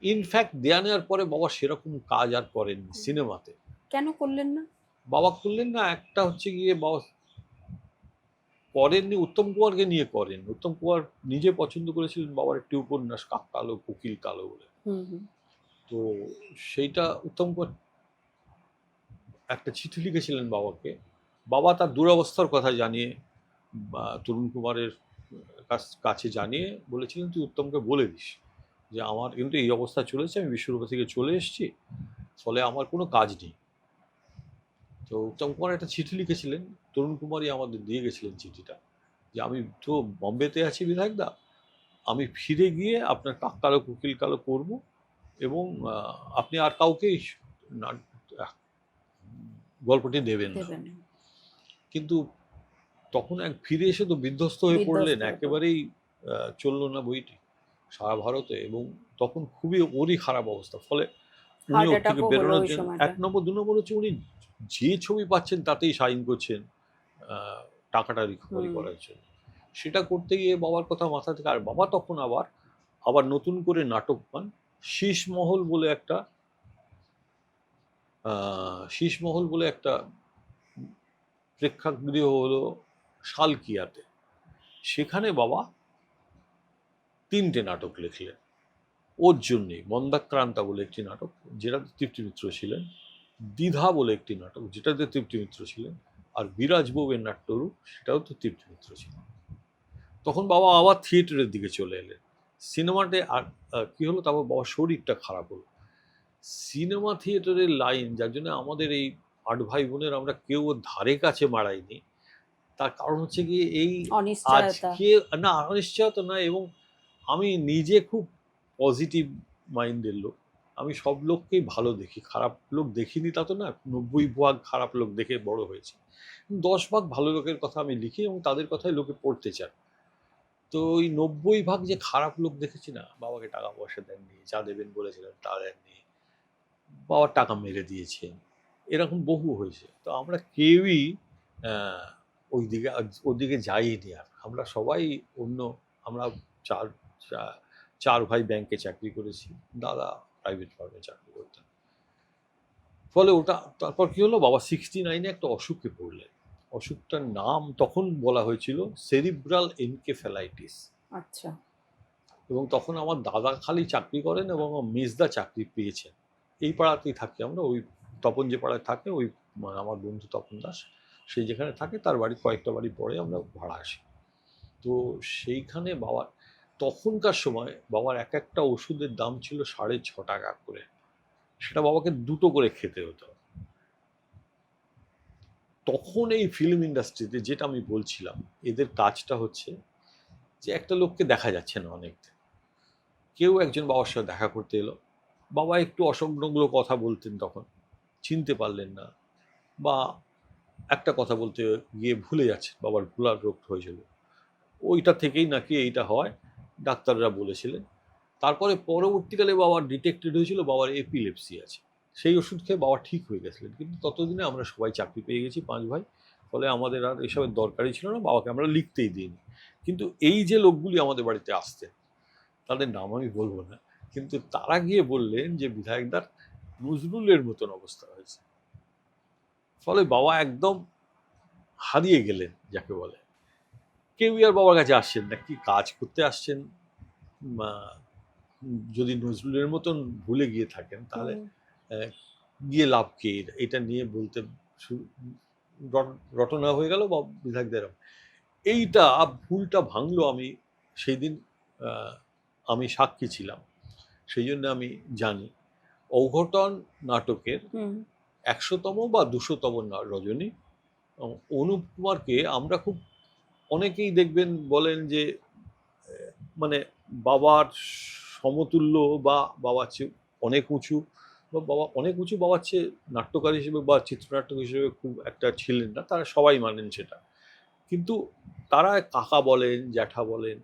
ইনফ্যাক্ট দেয়া নেওয়ার পরে বাবা সেরকম কাজ আর করেননি সিনেমাতে। কেন করলেন না? বাবা করলেন না, একটা হচ্ছে গিয়ে বাবা করেননি, উত্তম কুমারকে নিয়ে করেন। উত্তম কুমার নিজে পছন্দ করেছিলেন বাবার একটি উপন্যাস কাক কালো কোকিল কালো বলে। হুম, হুম। তো সেইটা উত্তম কুমার একটা চিঠি লিখেছিলেন বাবাকে, বাবা তার দুরবস্থার কথা জানিয়ে বা তরুণ কুমারের কাছে জানিয়ে বলেছিলেন তুই উত্তমকে বলে দিস যে আমার কিন্তু এই অবস্থা চলেছে, আমি বিশ্বরূপা থেকে চলে এসেছি, ফলে আমার কোনো কাজ নেই। তো উত্তম কুমার একটা চিঠি লিখেছিলেন, তরুণ কুমারই আমাদের দিয়ে গেছিলেন চিঠিটা, যে আমি তো বম্বেতে আছি বিধায়কদা, আমি ফিরে গিয়ে আপনার কাক কালো কোকিল কালো করব, এবং আপনি আর কাউকেই গল্পটি দেবেন না। দেবেন। কিন্তু তখন ফিরে এসে তো বিধ্বস্ত হয়ে বিধ্বস্ত পড়লেন, হয়ে পড়লেন। একেবারেই চললো না বইটি সারা ভারতে, এবং তখন খুবই ওরই খারাপ অবস্থা। ফলে উনি হার্ট ওর থেকে অ্যাটাকও হলো বেরোনোর ওই জন্য সময়টা। ১ নম্বর ২ নম্বর হচ্ছে উনি যে ছবি পাচ্ছেন তাতেই সাইন করছেন টাকাটা রিকভারি হুম। করার জন্য। সেটা করতে গিয়ে বাবার কথা মাথা থেকে, আর বাবা তখন আবার নতুন করে নাটক পান। শীষমহল বলে একটা শীষমহল বলে একটা প্রেক্ষাগৃহ হলো সালকিয়াতে। সেখানে বাবা ৩ টে নাটক লিখলেন ওর জন্যেই। মন্দাক্রান্তা বলে একটি নাটক, যেটাতে তৃপ্তি মিত্র ছিলেন, দ্বিধা বলে একটি নাটক, যেটাতে তৃপ্তি মিত্র ছিলেন, আর বিরাজ বউয়ের নাট্যরূপ, সেটাও তো তৃপ্তি মিত্র ছিলেন। তখন বাবা আবার থিয়েটারের দিকে চলে এলেন। সিনেমাতে আর কি হলো, তারপর বাবার শরীরটা খারাপ হলো। সিনেমা থিয়েটারের লাইন, যার জন্য আমাদের এই ৮ ভাই বোনের আমরা কেউ ওর ধারে কাছে মাড়াইনি। তার কারণ হচ্ছে গিয়ে এই অনিশ্চয়তা। আজকে না, অনিশ্চয়তা নয়, এবং আমি নিজে খুব পজিটিভ মাইন্ডের লোক। আমি সব লোককেই ভালো দেখি, খারাপ লোক দেখিনি তা তো না। ৯০ ভাগ খারাপ লোক দেখে বড় হয়েছি, ১০ ভাগ ভালো লোকের কথা আমি লিখি, এবং তাদের কথাই লোকে পড়তে চান। তো ওই ৯০ ভাগ যে খারাপ লোক দেখেছি না, বাবাকে টাকা পয়সা দেননি, যা দেবেন বলেছিলেন তা দেননি, বাবার টাকা মেরে দিয়েছেন, এরকম বহু হয়েছে। তো আমরা কেউই আহ, ওদিকে যাইনি। আর আমরা সবাই অন্য, আমরা চার চা- ৪ ভাই ব্যাংকে চাকরি করেছি, দাদা প্রাইভেট ফার্মে চাকরি করতেন। ফলে ওটা তারপর কি হলো, বাবা 69-এ একটা অসুখে পড়লেন। অসুখটার নাম তখন বলা হয়েছিল সেরিব্রাল এনকেফ্যালাইটিস। আচ্ছা। এবং তখন আমার দাদা খালি চাকরি করেন এবং আমার মেজদা চাকরি পেয়েছেন। এই পাড়াতেই থাকি আমরা, ওই তপন যে পাড়ায় থাকে, ওই আমার বন্ধু তপন দাস, সেই যেখানে থাকে তার বাড়ি কয়েকটা বাড়ি পরে আমরা ভাড়া আসি। তো সেইখানে বাবার তখনকার সময় বাবার এক একটা ওষুধের দাম ছিল ৬.৫ টাকা করে। সেটা বাবাকে দুটো করে খেতে হতো। তখন এই ফিল্ম ইন্ডাস্ট্রিতে যেটা আমি বলছিলাম, এদের কাজটা হচ্ছে যে একটা লোককে দেখা যাচ্ছে না অনেক, কেউ একজন বাবার সাথে দেখা করতে এলো, বাবা একটু অসংলগ্ন কথা বলতেন, তখন চিনতে পারলেন না, বা একটা কথা বলতে গিয়ে ভুলে যাচ্ছেন, বাবার ভুলার রোগ হয়েছিল, ওইটা থেকেই নাকি এইটা হয়, ডাক্তাররা বলেছিলেন। তারপরে পরবর্তীকালে বাবার ডিটেক্টেড হয়েছিল বাবার এপিলেপসি আছে, সেই ওষুধ খেয়ে বাবা ঠিক হয়ে গেছিলেন। কিন্তু ততদিনে আমরা সবাই চাকরি পেয়ে গেছি 5 ভাই, ফলে আমাদের আর এসবের দরকারই ছিল না, বাবাকে আমরা লিখতেই দিইনি। কিন্তু এই যে লোকগুলি আমাদের বাড়িতে আসতেন, তাদের নাম আমি বলবো না, কিন্তু তারা গিয়ে বললেন যে বিধায়কদার নজরুলের মতন অবস্থা হয়েছে। ফলে বাবা একদম হারিয়ে গেলেন যাকে বলে। কেউই আর বাবার কাছে আসছেন না, কি কাজ করতে আসছেন, যদি নজরুলের মতন ভুলে গিয়ে থাকেন তাহলে গিয়ে লাভ কি, এটা নিয়ে বলতে রটনা হয়ে গেল বা বিধায়কদের। এইটা ভুলটা ভাঙলো, আমি সেই দিন আমি সাক্ষী ছিলাম, সেই জন্য আমি জানি। অঘটন নাটকের 100তম বা 200তম রজনী অনুপ কুমারকে আমরা খুব, অনেকেই দেখবেন বলেন যে মানে বাবার সমতুল্য বা বাবার চেয়ে অনেক উঁচু, বা বাবা অনেক উঁচু, বাবার চেয়ে নাট্যকার হিসেবে বা চিত্রনাট্যক হিসেবে খুব একটা ছিলেন না, তারা সবাই মানেন সেটা। কিন্তু তারা কাকা বলেন, জ্যাঠা বলেন,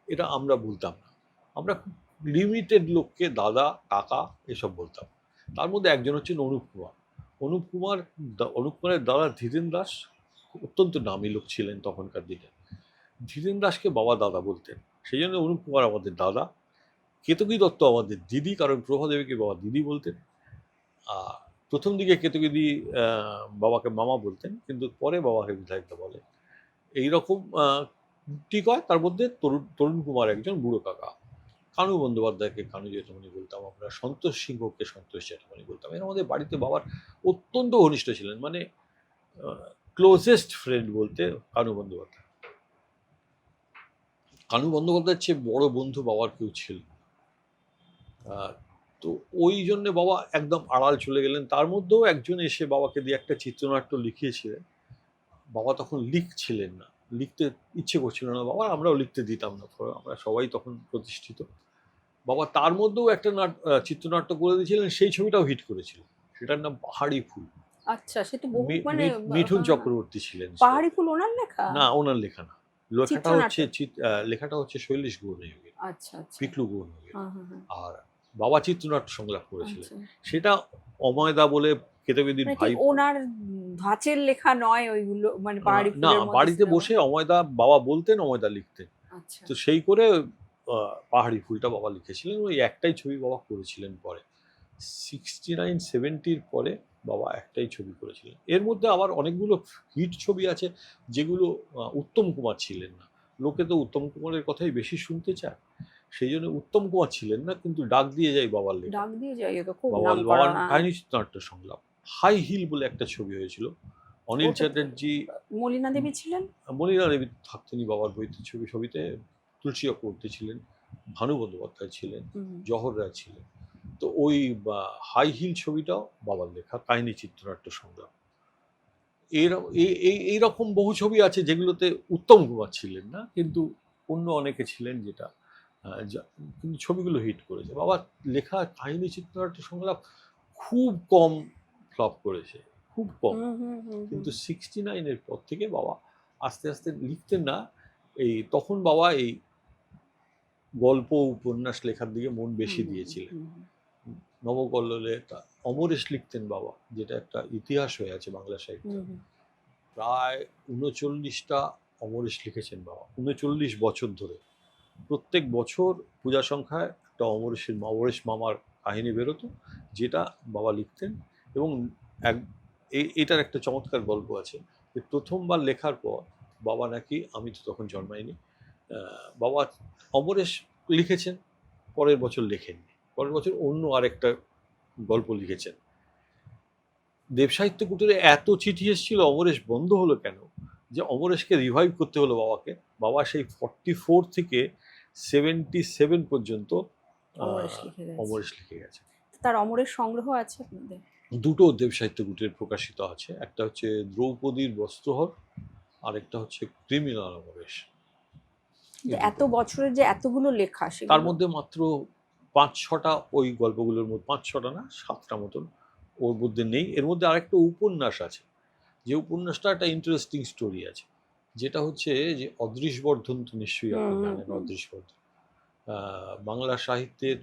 এটা আমরা বলতাম না। আমরা খুব লিমিটেড লোককে দাদা, কাকা এসব বলতাম। তার মধ্যে একজন হচ্ছেন অনুপ কুমার। অনুপ কুমারের দাদা ধীরেন দাস অত্যন্ত নামী লোক ছিলেন তখনকার দিনে। ধীরেন দাসকে বাবা দাদা বলতেন, সেই জন্য অনুপ কুমার আমাদের দাদা, কেতকী দত্ত আমাদের দিদি, কারণ প্রভাদেবীকে বাবা দিদি বলতেন। আর প্রথম দিকে কেতকী বাবাকে মামা বলতেন, কিন্তু পরে বাবাকে বিধায়কদা বলে। এইরকম ঠিক হয়। তার মধ্যে তরুণ কুমার একজন বুড়ো কাকা, কানু বন্দ্যোপাধ্যায়কে কানু জেঠামণি বলতাম আমরা, সন্তোষ সিংহকে সন্তোষ জেঠামণি বলতাম। এর আমাদের বাড়িতে বাবার অত্যন্ত ঘনিষ্ঠ ছিলেন, মানে ক্লোজেস্ট ফ্রেন্ড বলতে কানু বন্দ্যোপাধ্যায়। কানু বন্দ্যোপাধ্যায়ের চেয়ে বড় বন্ধু বাবার কেউ ছিল। তো ওই জন্য বাবা একদম আড়াল চলে গেলেন। তার মধ্যেও একজন এসে বাবাকে দিয়ে একটা চিত্রনাট্য লিখিয়েছিলেন, বাবা তখন লিখছিলেন না, লিখতে ইচ্ছে করছিল না বাবা, আমরাও লিখতে দিতাম না, আমরা সবাই তখন প্রতিষ্ঠিত। বাবা তার মধ্যেও একটা চিত্রনাট্য করে দিয়েছিলেন, সেই ছবিটাও হিট করেছিল, সেটার নাম পাহাড়ি ফুল। আচ্ছা, সে তো বহু মানে মিঠুন চক্রবর্তী ছিলেন। পাহাড়ি ফুল ওনার লেখা? না, ওনার লেখা না, লেখাটা হচ্ছে শৈলেশ গৌরনিয়োগীর। আচ্ছা আচ্ছা, পিকলু গৌরনিয়োগীর। আর বাবা চিত্রনাট্য সংলাপ করেছিলেন। আচ্ছা। সেটা অময়দা বলে কেতকীদির ভাই। ওনার ধাঁচের লেখা নয় ওইগুলো, মানে পাহাড়ি না, ফুলের মধ্যে বাড়িতে বসে অময়দা বাবা বলতেন, অময়দা লিখতেন। আচ্ছা। তো সেই করে পাহাড়ি ফুলটা বাবা লিখেছিলেন। ওই একটাই ছবি বাবা করেছিলেন পরে 69-70 পরে বাবা একটাই ছবি করেছিলেন। এর মধ্যে আবার অনেকগুলো হিট ছবি আছে যেগুলো উত্তম কুমার ছিলেন না। লোকে তো উত্তম কুমারের কথাই বেশি শুনতে চায়, সেই জন্য উত্তম কুমার ছিলেন না, কিন্তু ডাক দিয়ে যাই বাবার লেখা। ডাক দিয়ে যাই, তো খুব বাবার নামকরা কাহিনী চিত্রনাট্য সংলাপ। হাই হিল বলে একটা ছবি হয়েছিল, অনিল চ্যাটার্জি, মলিনা দেবী ছিলেন। মলিনা দেবী থাকতেনই বাবার বইতে, ছবিতে তুলসী চক্রবর্তী ছিলেন, ভানু বন্দ্যোপাধ্যায় ছিলেন, জহর রায় ছিলেন। তো ওই হাই হিল ছবিটাও বাবার লেখা কাহিনী চিত্রনাট্য সংলাপ। এইরকম বহু ছবি আছে যেগুলোতে উত্তম কুমার ছিলেন না, কিন্তু অন্য অনেকে ছিলেন, যেটা কিন্তু ছবিগুলো হিট করেছে। বাবার লেখা কাহিনী চিত্রনাট্য সংলাপ খুব কম ফ্লপ করেছে, খুব কম। কিন্তু 69-এর পর থেকে বাবা আস্তে আস্তে লিখতেন না। তখন বাবা এই গল্প উপন্যাস লেখার দিকে মন বেশি দিয়েছিলেন। নবকল্লোলে অমরেশ লিখতেন বাবা, যেটা একটা ইতিহাস হয়ে আছে বাংলা সাহিত্যে। প্রায় 39টা অমরেশ লিখেছেন বাবা, 39 বছর ধরে। প্রত্যেক বছর পূজা সংখ্যায় একটা অমরেশ মামার কাহিনী বেরোতো, যেটা বাবা লিখতেন। এবং এটার একটা চমৎকার গল্প আছে যে প্রথমবার লেখার পর বাবা নাকি, আমি তো তখন জন্মাইনি, বাবা অমরেশ লিখেছেন, পরের বছর লেখেননি, পরের বছর অন্য আরেকটা গল্প লিখেছেন। দেবসাহিত্য কুটিরে এত চিঠি এসেছিল অমরেশ বন্ধ হলো কেন, যে অমরেশকে রিভাইভ করতে হলো বাবাকে। বাবা সেই 44 থেকে 77 পর্যন্ত অমরেশ লিখে গেছে। তার অমরেশ সংগ্রহ আছে আপনাদের? দুটো দেব সাহিত্য গুটির প্রকাশিত আছে, একটা হচ্ছে দ্রৌপদীর বস্ত্রহর, আর একটা হচ্ছে ক্রিমিনাল অমরেশ। কিন্তু এই এত দুটো। বছরের যে এতগুলো লেখা তার সেগুলো মধ্যে মাত্র ৫-৬টা ওই গল্পগুলোর মধ্যে, ৫-৬টা না ৭টা মতন ওর মধ্যে নেই। এর মধ্যে আরেকটা উপন্যাস আছে, যে উপন্যাসটা একটা ইন্টারেস্টিং স্টোরি আছে, যেটা হচ্ছে যে অদৃশ বর্ধন, তো নিশ্চয়ই আপনি জানেন অদৃশ বর্ধন। বাংলা সাহিত্যের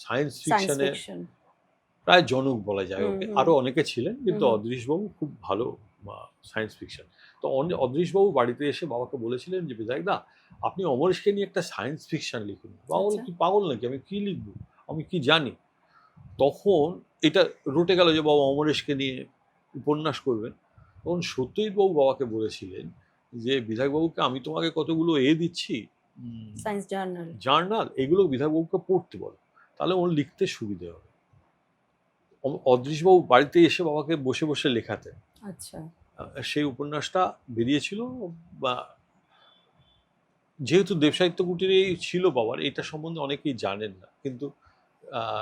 সায়েন্স সায়েন্স ফিকশনের ফিকশন। প্রায় জনক বলা যায় হুম ওকে। হুম আরো অনেকে ছিলেন, কিন্তু হুম অদৃশবাবু খুব ভালো সায়েন্স ফিকশন। তো অদৃশবাবু বাড়িতে এসে বাবাকে বলেছিলেন যে বিধায়ক দা, আপনি অমরেশকে নিয়ে একটা সায়েন্স ফিকশন লিখুন। বাবা বলে, আচ্ছা তুই পাগল নাকি, আমি কি লিখবো, আমি কি জানি। তখন এটা রটে গেল যে বাবা অমরেশকে নিয়ে উপন্যাস করবেন। তখন সত্যজিৎ বাবু বাবাকে বলেছিলেন যে বিধায়কবাবুকে আমি তোমাকে কতগুলো দিচ্ছি, সায়েন্স জার্নাল। জার্নাল, এগুলো বিধায়কবাবুকে পড়তে বলো, তাহলে ওর লিখতে সুবিধে হবে। অদৃশবাবু বাড়িতে এসে বাবাকে বসে বসে লেখাতেন। আচ্ছা সেই উপন্যাসটা বেরিয়েছিল। বা যেহেতু দেবসাহিত্য কুটিরেই ছিল বাবার, এটা সম্বন্ধে অনেকেই জানেন না, কিন্তু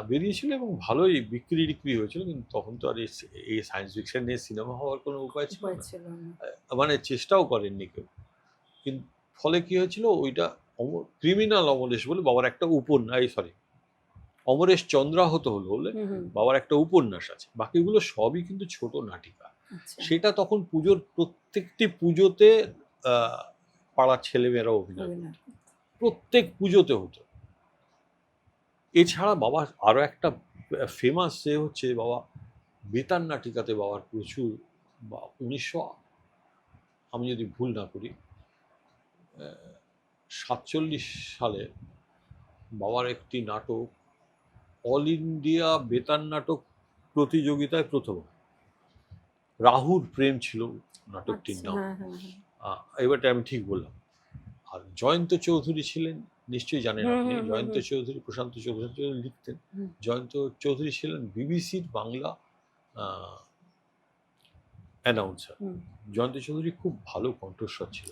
বেরিয়েছিল এবং ভালোই বিক্রি টিক্রি হয়েছিল। কিন্তু তখন তো আর এই সায়েন্স ফিকশন নিয়ে সিনেমা হওয়ার কোনো উপায় ছিল উপায় না, ছিল না। মানে চেষ্টাও করেননি কেউ। কিন্তু ফলে কি হয়েছিল, ওইটা ক্রিমিনাল অমরেশ বলে বাবার একটা উপন্যাস, সরি অমরেশ চন্দ্রাহত হলো বলে হুম হুম বাবার একটা উপন্যাস আছে। বাকিগুলো সবই কিন্তু ছোট নাটিকা। আচ্ছা সেটা তখন পুজোর প্রত্যেকটি পুজোতে পাড়ার ছেলেমেয়েরা অভিনয় করত, অভিনয়। প্রত্যেক পুজোতে হতো। এছাড়া বাবার আরো একটা ফেমাস সে হচ্ছে বাবা বেতার নাটিকাতে বাবার প্রচুর, বা ১৯০০, আমি যদি ভুল না করি, ৪৭ সালে বাবার একটি নাটক অল ইন্ডিয়া বেতার নাটক প্রতিযোগিতায় প্রথম হয়। রাহুর প্রেম ছিল নাটকটির আচ্ছা নাম। হ্যাঁ হ্যাঁ হ্যাঁ এবারটা আমি ঠিক বললাম। আর জয়ন্ত চৌধুরী ছিলেন, নিশ্চয়ই জানেন হুম আপনি, হুম হুম জয়ন্ত হুম চৌধুরী, প্রশান্ত চৌধুরী লিখতেন। হুম। জয়ন্ত চৌধুরী ছিলেন বিবিসির বাংলা অ্যানাউন্সার। হুম। জয়ন্ত চৌধুরী খুব ভালো কণ্ঠস্বর ছিল।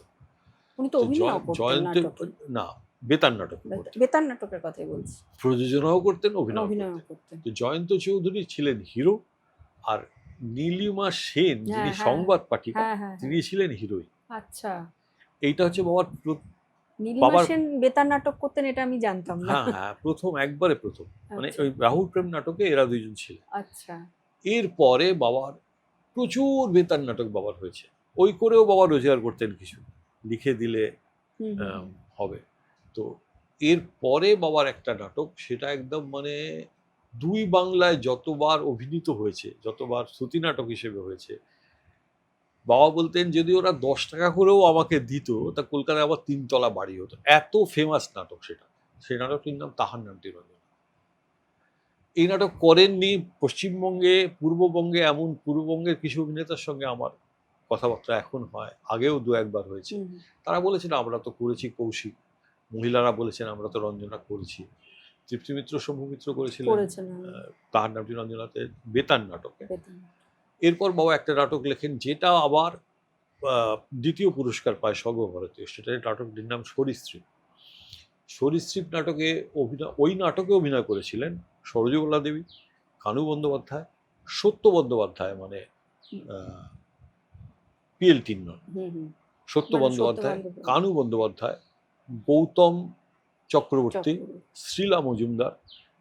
উনি তো তো অভিনয়ও করতেন জয়ন্ত, নাটকে। না, বেতার নাটকে করতেন, বেতার নাটকের কথাই বলছি। প্রযোজনাও করতেন, মানে অভিনয় অভিনয়ও করতেন। করতেন। তো জয়ন্ত চৌধুরী ছিলেন হিরো, আর নীলিমা সেন হ্যাঁ যিনি হ্যাঁ সংবাদ পাঠিকা, হ্যাঁ হ্যাঁ তিনি হ্যাঁ ছিলেন হিরোইন। আচ্ছা এইটা হচ্ছে বাবার নীলিমা বাবার সেন বেতার নাটক করতেন এটা আমি জানতাম না। হ্যাঁ হ্যাঁ, প্রথম, একবারে প্রথম, মানে আচ্ছা ওই রাহুল প্রেম নাটকে এরা দুইজন ছিলেন। আচ্ছা এরপরে বাবার প্রচুর বেতার নাটক বাবার হয়েছে। ওই করেও বাবা রোজগার করতেন কিছু, লিখে দিলে হুম হুম আহ, হুম। হবে। তো এরপরে বাবার একটা নাটক, সেটা একদম মানে দুই বাংলায় যতবার অভিনীত হয়েছে, যতবার শ্রুতি নাটক হিসেবে হয়েছে, বাবা বলতেন যদি ওরা ১০ টাকা করেও আমাকে দিত, তা কলকাতায় আবার ৩ তলা বাড়ি হতো। এত ফেমাস নাটক সেটা। সেই নাটকটির নাম তাহার নামটি রঞ্জন। এই নাটক করেননি পশ্চিমবঙ্গে, পূর্ববঙ্গে, এমন পূর্ববঙ্গের কিছু অভিনেতার সঙ্গে আমার কথাবার্তা এখন হয়, আগেও দু একবার হয়েছে। হুম হুম। তারা বলেছেন আমরা তো করেছি কৌশিক, মহিলারা বলেছেন আমরা তো রঞ্জনা করেছি, তৃপ্তি মিত্র, শম্ভু মিত্র করেছিলেন করেছেন হ্যাঁ, তাহার নামটি রঞ্জনাতে বেতার নাটকে। বেতার। এরপর বাবা একটা নাটক লেখেন, যেটা আবার দ্বিতীয় পুরস্কার পায় সর্বভারতীয়, সেটা নাটকটির নাম সরীসৃপ। সরীসৃপ নাটকে ওই নাটকে অভিনয় করেছিলেন সরোজবালা দেবী, কানু বন্দ্যোপাধ্যায়, সত্য বন্দ্যোপাধ্যায়, মানে পিএলটির নন, হুম হুম। সত্য মানে সত্য বন্দ্যোপাধ্যায়, বন্দ্যোপাধ্যায়। কানু বন্দ্যোপাধ্যায়, গৌতম চক্রবর্তী, চক্রবর্তী। শ্রীলা মজুমদার।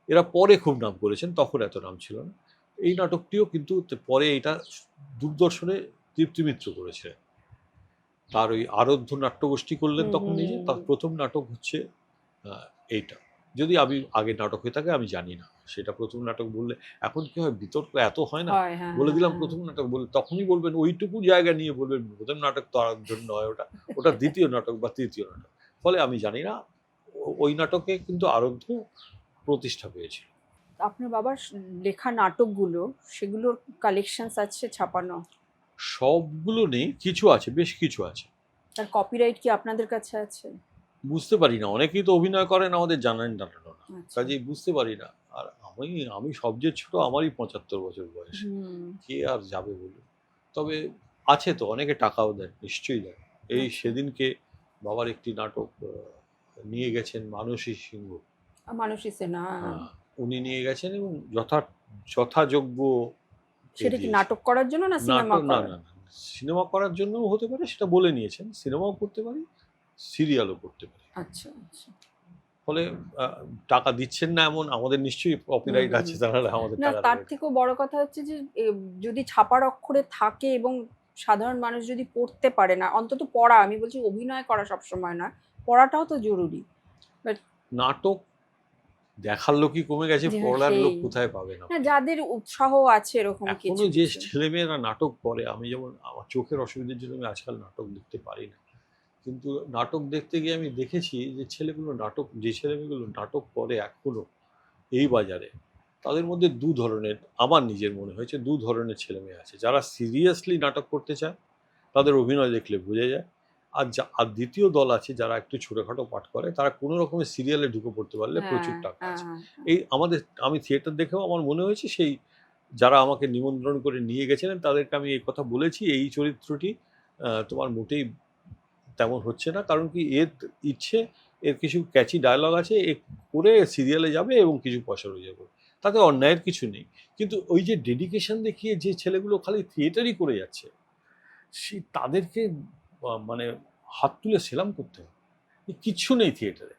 এরা পরে খুব নাম করেছেন, তখন এত নাম ছিল না। এই নাটকটিও কিন্তু পরে এটা দূরদর্শনে তৃপ্তি মিত্র করেছিলেন। তার ওই আরাধ্য নাট্যগোষ্ঠী করলেন হুম তখন হুম নিজে। হুম তার হুম। প্রথম নাটক হচ্ছে এইটা। যদি আমি আগে নাটক হয়ে থাকে আমি জানি না, সেটা প্রথম নাটক বললে এখন কি হয়, বিতর্ক এত হয় না, হয় হ্যাঁ বলে হ্যাঁ দিলাম হ্যাঁ। প্রথম নাটক, বলে তখনই বলবেন ওইটুকু জায়গা নিয়ে বলবেন প্রথম নাটক, তো আর জন্য হয় ওটা, ওটা দ্বিতীয় নাটক বা তৃতীয় নাটক। ফলে আমি জানি না। ওই নাটকে কিন্তু আরাধ্য প্রতিষ্ঠা পেয়েছিল। আপনার বাবার লেখা নাটকগুলো সেগুলোর কালেকশনস আছে ছাপানো? সবগুলো নেই, কিছু আছে, বেশ কিছু আছে। তার কপিরাইট কি আপনাদের কাছে আছে? বুঝতে পারি না, অনেকেই তো অভিনয় করেন আমাদের জানেন না, আচ্ছা কাজেই বুঝতে পারি না। আর আমি আমি সবচেয়ে ছোট, আমারই ৭৫ বছর বয়স, হুম কে আর যাবে বলুন। তবে আছে তো, অনেকে টাকাও দেন, নিশ্চয়ই দেন। এই আচ্ছা সেদিনকে বাবার একটি নাটক নিয়ে গেছেন মানসী সিংহ, মানসী সিনহা হ্যাঁ। উনি নিয়ে গেছেন এবং যথাযোগ্য সেটা কি দিয়েছে। নাটক করার জন্য না সিনেমা নাটক না করার? না না সিনেমা করার জন্যও হতে পারে, সেটা বলে নিয়েছেন। সিনেমাও করতে পারি, সিরিয়ালও করতে পারি। আচ্ছা আচ্ছা। ফলে আহ, টাকা দিচ্ছেন না এমন, আমাদের নিশ্চয়ই হুম কপিরাইট হুম আছে, হুম। তারা আমাদের না, টাকা তার দেবে না। থেকেও বড় কথা হচ্ছে যে যদি ছাপার অক্ষরে থাকে এবং সাধারণ মানুষ যদি পড়তে পারে না, অন্তত পড়া, আমি বলছি অভিনয় করা সবসময় নয়, পড়াটাও তো জরুরি। বাট নাটক দেখার লোকই কমে গেছে, যে পড়ার সেই লোক কোথায় পাবেন না, আপনি? যাদের উৎসাহ আছে এরকম এখনো কিছু যে কিছু। ছেলেমেয়েরা নাটক করে, আমি যেমন আমার চোখের অসুবিধার জন্য আমি আজকাল নাটক দেখতে পারি না, কিন্তু নাটক দেখতে গিয়ে আমি দেখেছি যে যে ছেলেমেয়েগুলো নাটক করে এখনো এই বাজারে, তাদের মধ্যে দু ধরনের, আমার নিজের মনে হয়েছে দু ধরনের ছেলেমেয়ে আছে। যারা সিরিয়াসলি নাটক করতে চায়, তাদের অভিনয় দেখলে বোঝা যায়। আর দ্বিতীয় দল আছে যারা একটু ছোটখাটো পাঠ করে, তারা কোনো রকমের সিরিয়ালে ঢুকে পড়তে পারলে হ্যাঁ প্রচুর টাকা হ্যাঁ আছে। হ্যাঁ হ্যাঁ। আমি থিয়েটার দেখেও আমার মনে হয়েছে, সেই যারা আমাকে নিমন্ত্রণ করে নিয়ে গেছিলেন তাদেরকে আমি এই কথা বলেছি, এই চরিত্রটি তোমার মোটেই তেমন হচ্ছে না, কারণ কি এর ইচ্ছে, এর কিছু ক্যাচি ডায়লগ আছে, এ করে সিরিয়ালে যাবে এবং কিছু পয়সা রোজগার করবে, তাতে অন্যায়ের কিছু নেই। কিন্তু ওই যে ডেডিকেশন দেখিয়ে যে ছেলেগুলো খালি থিয়েটারই করে যাচ্ছে, তাদেরকে মানে হাত তুলে সেলাম করতে হবে। কিচ্ছু নেই থিয়েটারে।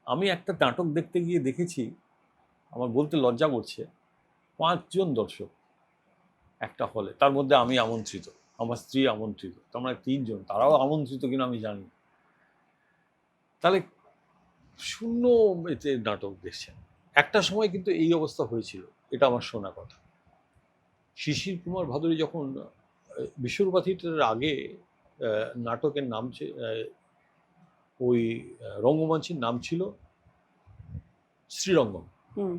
আমি একটা নাটক দেখতে গিয়ে দেখেছি, আমার বলতে লজ্জা করছে, 5 জন দর্শক একটা হলে, তার মধ্যে আমি আমন্ত্রিত, আমার স্ত্রী আমন্ত্রিত, তোমরা 3 জন, তারাও আমন্ত্রিত কিনা আমি জানি না। তাহলে শূন্য এতে নাটক দেখছেন। একটা সময় কিন্তু এই অবস্থা হয়েছিল, এটা আমার শোনা কথা। শিশির কুমার ভাদুরী যখন বিশ্বরূপা থিয়েটারের আগে নাটকের নাম ওই রঙ্গমঞ্চের নাম ছিল শ্রীরঙ্গম। হুম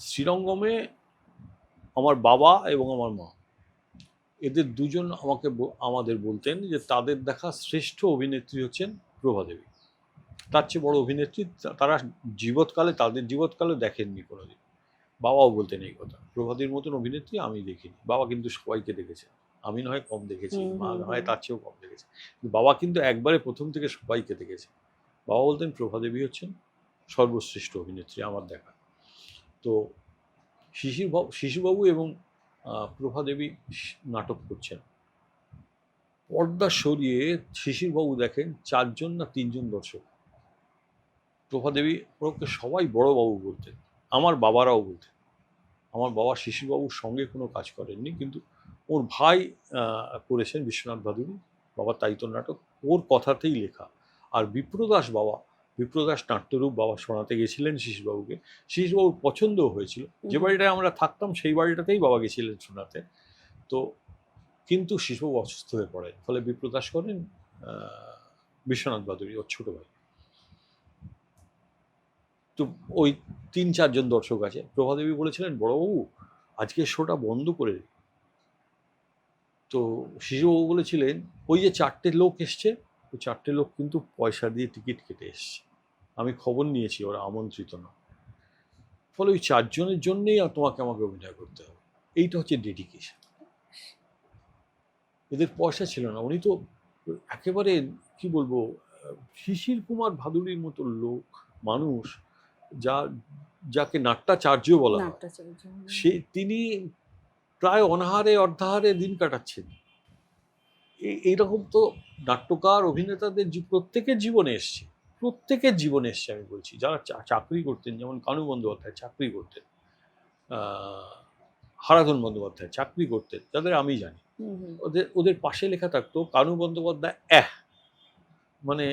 শ্রীরঙ্গমে আমার বাবা এবং আমার মা, এদের দুজন আমাদের বলতেন যে তাদের দেখা শ্রেষ্ঠ অভিনেত্রী হচ্ছেন প্রভাদেবী। তার চেয়ে বড় অভিনেত্রী তারা তাদের জীবৎকালে দেখেননি কোনোদিন। বাবাও বলতেন এই কথা, প্রভাদের মতন অভিনেত্রী আমি দেখিনি। বাবা কিন্তু সবাইকে দেখেছেন, আমি নয় কম দেখেছি, হুম মা হুম নয় হুম। তার চেয়েও কম দেখেছে, কিন্তু বাবা কিন্তু একবারে প্রথম থেকে সবাইকে দেখেছে। বাবা বলতেন প্রভাদেবী হচ্ছেন সর্বশ্রেষ্ঠ অভিনেত্রী আমার দেখা। তো শিশুবাবু এবং প্রভাদেবী নাটক করছেন, পর্দা সরিয়ে শিশিরবাবু দেখেন 4 জন না 3 জন দর্শক। প্রভাদেবী ওকে সবাই বড়বাবু বলতেন, আমার বাবারাও বলতেন। আমার বাবা শিশিরবাবুর সঙ্গে কোনো কাজ করেননি, কিন্তু ওর ভাই করেছেন বিশ্বনাথ ভাদুরী, বাবার তাইতো নাটক, ওর কথাতেই লেখা। আর বিপ্রদাস নাট্যরূপ বাবা শোনাতে গেছিলেন শিশিরবাবুকে, শিশিরবাবুর পছন্দও হয়েছিল। যে বাড়িটায় আমরা থাকতাম সেই বাড়িটাতেই বাবা গেছিলেন শোনাতে। তো কিন্তু শিশিরবাবু অসুস্থ হয়ে পড়েন, ফলে বিপ্রদাস করেন বিশ্বনাথ ভাদুরী, ওর ছোট ভাই। তো ওই 3-4 জন দর্শক আছে। প্রভাদেবী বলেছিলেন, বড়বাবু আজকে শোটা বন্ধ করে দিন। তো শিশুবাবু বলেছিলেন, ওই যে 4টে লোক এসছে, ওই 4টে লোক কিন্তু পয়সা দিয়ে টিকিট কেটে এসছে, আমি খবর নিয়েছি, ওরা আমন্ত্রিত না। ফলে ওই 4 জনের জন্যেই তোমাকে আমাকে অভিনয় করতে হবে। এইটা হচ্ছে ডেডিকেশন। এদের পয়সা ছিল না, উনি তো একেবারে কি বলবো, শিশির কুমার ভাদুরীর মতো মানুষ, যা যাকে নাট্যাচার্য বলা হয়, নাট্যাচার্য। তিনি প্রায় অনাহারে অর্ধাহারে দিন কাটাচ্ছেন। এইরকম তো নাট্যকার অভিনেতাদের প্রত্যেকের জীবনে এসছে। আমি বলছি যারা চাকরি করতেন, যেমন কানু বন্দ্যোপাধ্যায় চাকরি করতেন, হারাধন বন্দ্যোপাধ্যায় চাকরি করতেন, যাদের আমি জানি, হুম হুম। ওদের পাশে লেখা থাকতো কানু বন্দ্যোপাধ্যায় মানে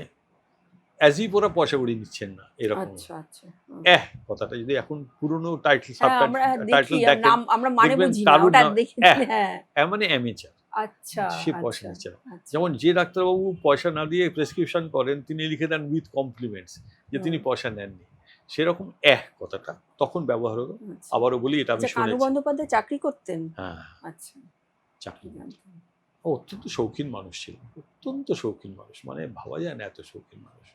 অ্যাজ ইফ ওরা পয়সা করে নিচ্ছেন না, এরকম। আচ্ছা আচ্ছা। কথাটা যদি এখন পুরনো টাইটেল হ্যাঁ, আমরা দেখি, টাইটেল দেখেন, নাম আমরা মানে দেখবেন বুঝি না, কারুর ওটা নাম দেখি। হ্যাঁ। মানে অ্যামেচার, আচ্ছা সে পয়সা আচ্ছা নিচ্ছে না। আচ্ছা যেমন যে ডাক্তারবাবু পয়সা না দিয়ে প্রেসক্রিপশন করেন, তিনি লিখে দেন উইথ কমপ্লিমেন্টস, যে তিনি পয়সা নেননি। সেরকম কথাটা তখন ব্যবহার হলো। আচ্ছা। আবারও বলি, এটা আমি আচ্ছা, কানু শুনেছি। বন্দ্যোপাধ্যায় চাকরি করতেন? হ্যাঁ, আচ্ছা, চাকরি করতেন। জানতাম না। ও অত্যন্ত শৌখিন মানুষ ছিলেন, অত্যন্ত শৌখিন মানুষ, মানে ভাবা যায় না এত শৌখিন মানুষ।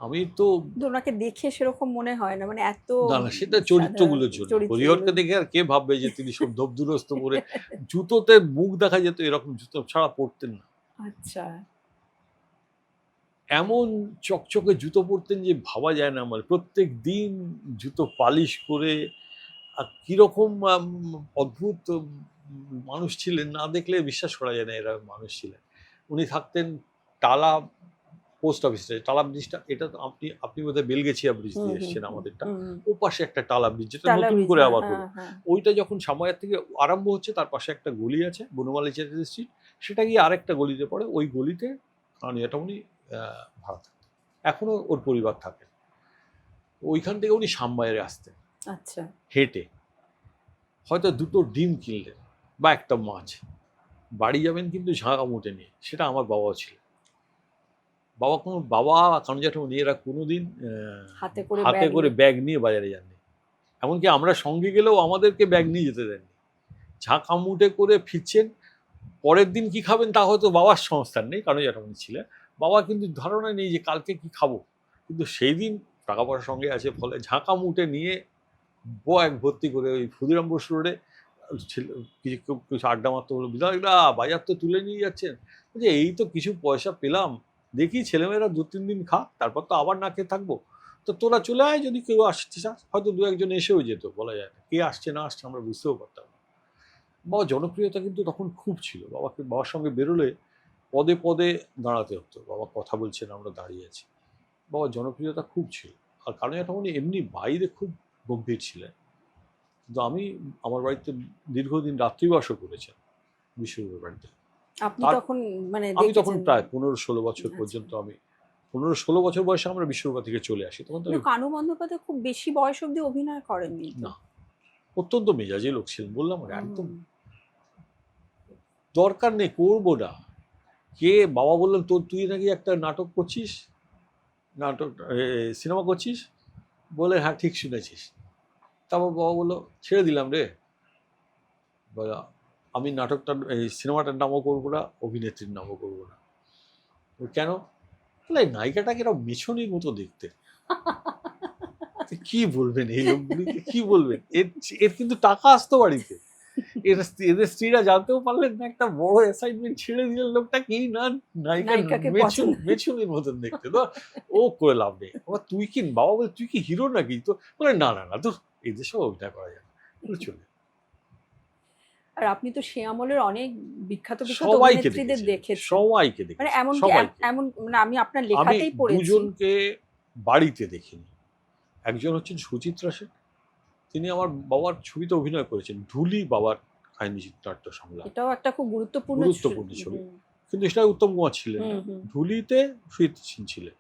আমি তো কিন্তু ওনাকে দেখে সেরকম মনে হয় না, মানে এত না না, সেটা সাধারণ চরিত্রগুলোর জন্য। চরিত্রগুলো। হরিহরকে দেখে আর কে ভাববে যে তিনি সব ধবদুরস্ত পরে, জুতোতে মুখ দেখা যেত, এরকম জুতো ছাড়া পরতেন না। আচ্ছা। এমন চকচকে জুতো পরতেন যে ভাবা যায় না। আমার প্রত্যেক দিন জুতো পালিশ করে কিরকম অদ্ভুত মানুষ ছিলেন, না দেখলে বিশ্বাস করা যায় না এরা মানুষ ছিলেন। উনি থাকতেন টালা পোস্ট অফিসে। টালা ব্রিজটা, এটা তো আপনি আপনি বোধহয় বেলগেছিয়া ব্রিজ হুম দিয়ে হুম এসছেন হুম আমাদেরটা। হুম। ও পাশে একটা টালা ব্রিজ, যেটা টালা নতুন ব্রিজ, করে হ্যাঁ আবার হ্যাঁ হলো। হ্যাঁ। ওইটা যখন সামনের থেকে আরম্ভ হচ্ছে, তার পাশে একটা গলি আছে বনমালী চ্যাটার্জি স্ট্রিট, সেটা গিয়ে আরেকটা গলিতে পড়ে। ওই গলিতে কারণ উনি ভাড়া থাকতেন, এখনো ওর পরিবার থাকে। ওইখান থেকে উনি শ্যামবাজারে আসতেন আচ্ছা। হেঁটে। হয়তো দুটো ডিম কিনলেন বা একটা মাছ, বাড়ি যাবেন কিন্তু ঝাঁকা মুটে নিয়ে। সেটা আমার বাবাও ছিল। বাবা কানু জ্যাঠামণি এরা কোনোদিন হাতে করে ব্যাগ নিয়ে বাজারে যাননি। এমনকি আমরা সঙ্গে গেলেও আমাদেরকে ব্যাগ নিয়ে যেতে দেননি। ঝাঁকা মুটে করে ফিরছেন। পরের দিন কি খাবেন তা হয়তো বাবার সংস্থান নেই, কারণ যেমন ছিলেন বাবা কিন্তু ধারণা নেই যে কালকে কি খাবো, কিন্তু সেই দিন টাকা পয়সার সঙ্গে আছে, ফলে ঝাঁকা মুটে নিয়ে ব্যাগ ভর্তি করে ওই ক্ষুদিরাম বসু রোডে কিছু আড্ডা মারতে হলো। বিধায়করা বাজার তো তুলে নিয়ে যাচ্ছেন, যে এই তো কিছু পয়সা পেলাম, দেখি ছেলেমেয়েরা 2-3 দিন খা, তারপর তো আবার না খেয়ে থাকবো, তো তোরা চলে আয়, যদি কেউ আসতে চাস। হয়তো 2-1 জন এসেও যেত, বলা যায় না কে আসছে না আসছে আমরা বুঝতেও পারতাম না। বাবার জনপ্রিয়তা কিন্তু তখন খুব ছিল। বাবার সঙ্গে বেরোলে পদে পদে দাঁড়াতে হতো, বাবা কথা বলছেন আমরা দাঁড়িয়ে আছি। বাবার জনপ্রিয়তা খুব ছিল। আর কারণ এটা উনি এমনি বাইরে খুব গম্ভীর ছিলেন, কিন্তু আমার বাড়িতে দীর্ঘদিন রাত্রিবাসও করেছেন বিশ্বরূপের বাড়িতে। আপনি তার তখন মানে আমি তখন দেখেছেন? প্রায় 15-16 বছর আচ্ছা। পর্যন্ত, আমি 15-16 বছর বয়সে আমরা বিশ্বরূপা থেকে চলে আসি। তখন তো কিন্তু কানু বন্দ্যোপাধ্যায় খুব বেশি বয়স অবধি অভিনয় করেননি তো। না, অত্যন্ত মেজাজি লোক ছিলেন, বললাম একদম হুম। দরকার নেই, করবো না। কে বাবা বললেন তুই নাকি একটা নাটক করছিস, নাটক সিনেমা করছিস, বলে হ্যাঁ ঠিক শুনেছিস। তারপর বাবা বললো ছেড়ে দিলাম রে, বলা আমি নাটকটা এই সিনেমাটার নামও করবো না, অভিনেত্রীর নামও করবো না। কেন? বলে নায়িকাটাকে এরকম মিছনির মতো দেখতে। কি বলবেন এই লোকগুলিকে, কি বলবেন? এর এর কিন্তু টাকা আসতো বাড়িতে। এদের স্ত্রীরা জানতেও পারলেন না, একটা বড় অ্যাসাইনমেন্ট ছেড়ে দিলেন লোকটা কি না, নায়িকার নায়িকাকে পছন্দ। মেছুনির মতন দেখতে। তো ও করে লাভ নেই। তুই কি, বাবা বলে তুই কি হিরো নাকি? তো বলে না না না, তো এই দেশেও অভিনয় করা যায় না, চলে। আর আপনি তো সে আমলের অনেক বিখ্যাত বিখ্যাত সবাইকে অভিনেত্রীদের দেখেছি, দেখেছেন। সবাইকে মানে দেখেছি, এমনকি সবাইকে। এমন মানে আমি আপনার আমি লেখাতেই পড়েছি। দুজনকে বাড়িতে দেখিনি। একজন হচ্ছেন সুচিত্রা সেন, তিনি আমার বাবার ছবিতে অভিনয় করেছেন। ঢুলি বাবার কাহিনী চিত্রনাট্য সংলাপ, এটাও একটা খুব গুরুত্বপূর্ণ গুরুত্বপূর্ণ ছবি, কিন্তু সেটা উত্তম কুমার ছিলেন না। হুম। ঢুলিতে সুচিত্রা সেন ছিলেন,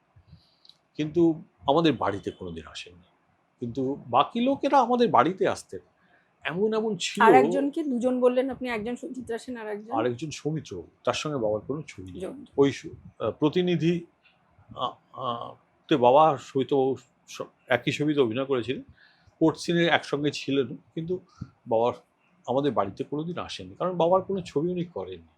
কিন্তু আমাদের বাড়িতে কোনোদিন আসেননি। কিন্তু বাকি লোকেরা আমাদের বাড়িতে আসতেন। এমন এমন ছিল। আর একজনকে দুজন বললেন আপনি, একজন সুচিত্রা সেন আর একজন আরেকজন সৌমিত্র, তার সঙ্গে বাবার কোনো ছবি নেই। জন। ওই প্রতিনিধি তে বাবা সৌমিত্রবাবু একই ছবিতে অভিনয় করেছিলেন, কোর্ট সিনে একসঙ্গে ছিলেন, কিন্তু বাবার আমাদের বাড়িতে কোনোদিন আসেননি, কারণ বাবার কোনো ছবি উনি করেননি।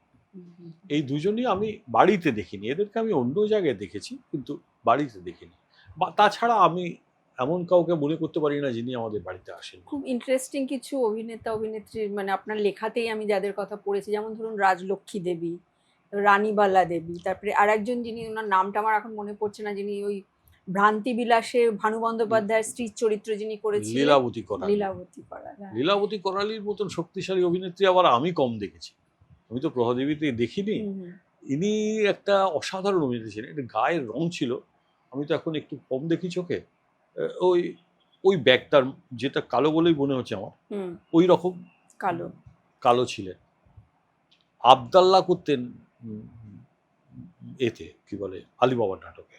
এই দুজনই আমি বাড়িতে দেখিনি, এদেরকে আমি অন্য জায়গায় দেখেছি, কিন্তু বাড়িতে দেখিনি। বা তাছাড়া আমি এমন কাউকে মনে করতে পারি না যিনি আমাদের বাড়িতে আসেন। খুব ইন্টারেস্টিং কিছু অভিনেতা অভিনেত্রীর মানে আপনার লেখাতেই আমি যাদের কথা পড়েছি, যেমন ধরুন রাজলক্ষ্মী দেবী, রানীবালা দেবী, তারপরে আর একজন যিনি, ওনার নামটা আমার এখন মনে পড়ছে না, যিনি ওই ভ্রান্তি বিলাসে ভানু বন্দ্যোপাধ্যায়ের স্ত্রীর চরিত্র যিনি করেছিলেন, লীলাবতী করালি। লীলাবতী করাল। লীলাবতী করালির মতন শক্তিশালী অভিনেত্রী আবার আমি কম দেখেছি। আমি তো প্রভাদেবীতে দেখিনি। ইনি একটা অসাধারণ অভিনেত্রী ছিলেন, একটা গায়ের রং ছিল, আমি তো এখন একটু কম দেখি চোখে। ওই ওই ব্যাগটার, যেটা কালো বলেই মনে হচ্ছে আমার, ওই রকম কালো কালো ছিলেন। আবদাল্লা করতেন এতে কি বলে আলিবাবার নাটকে,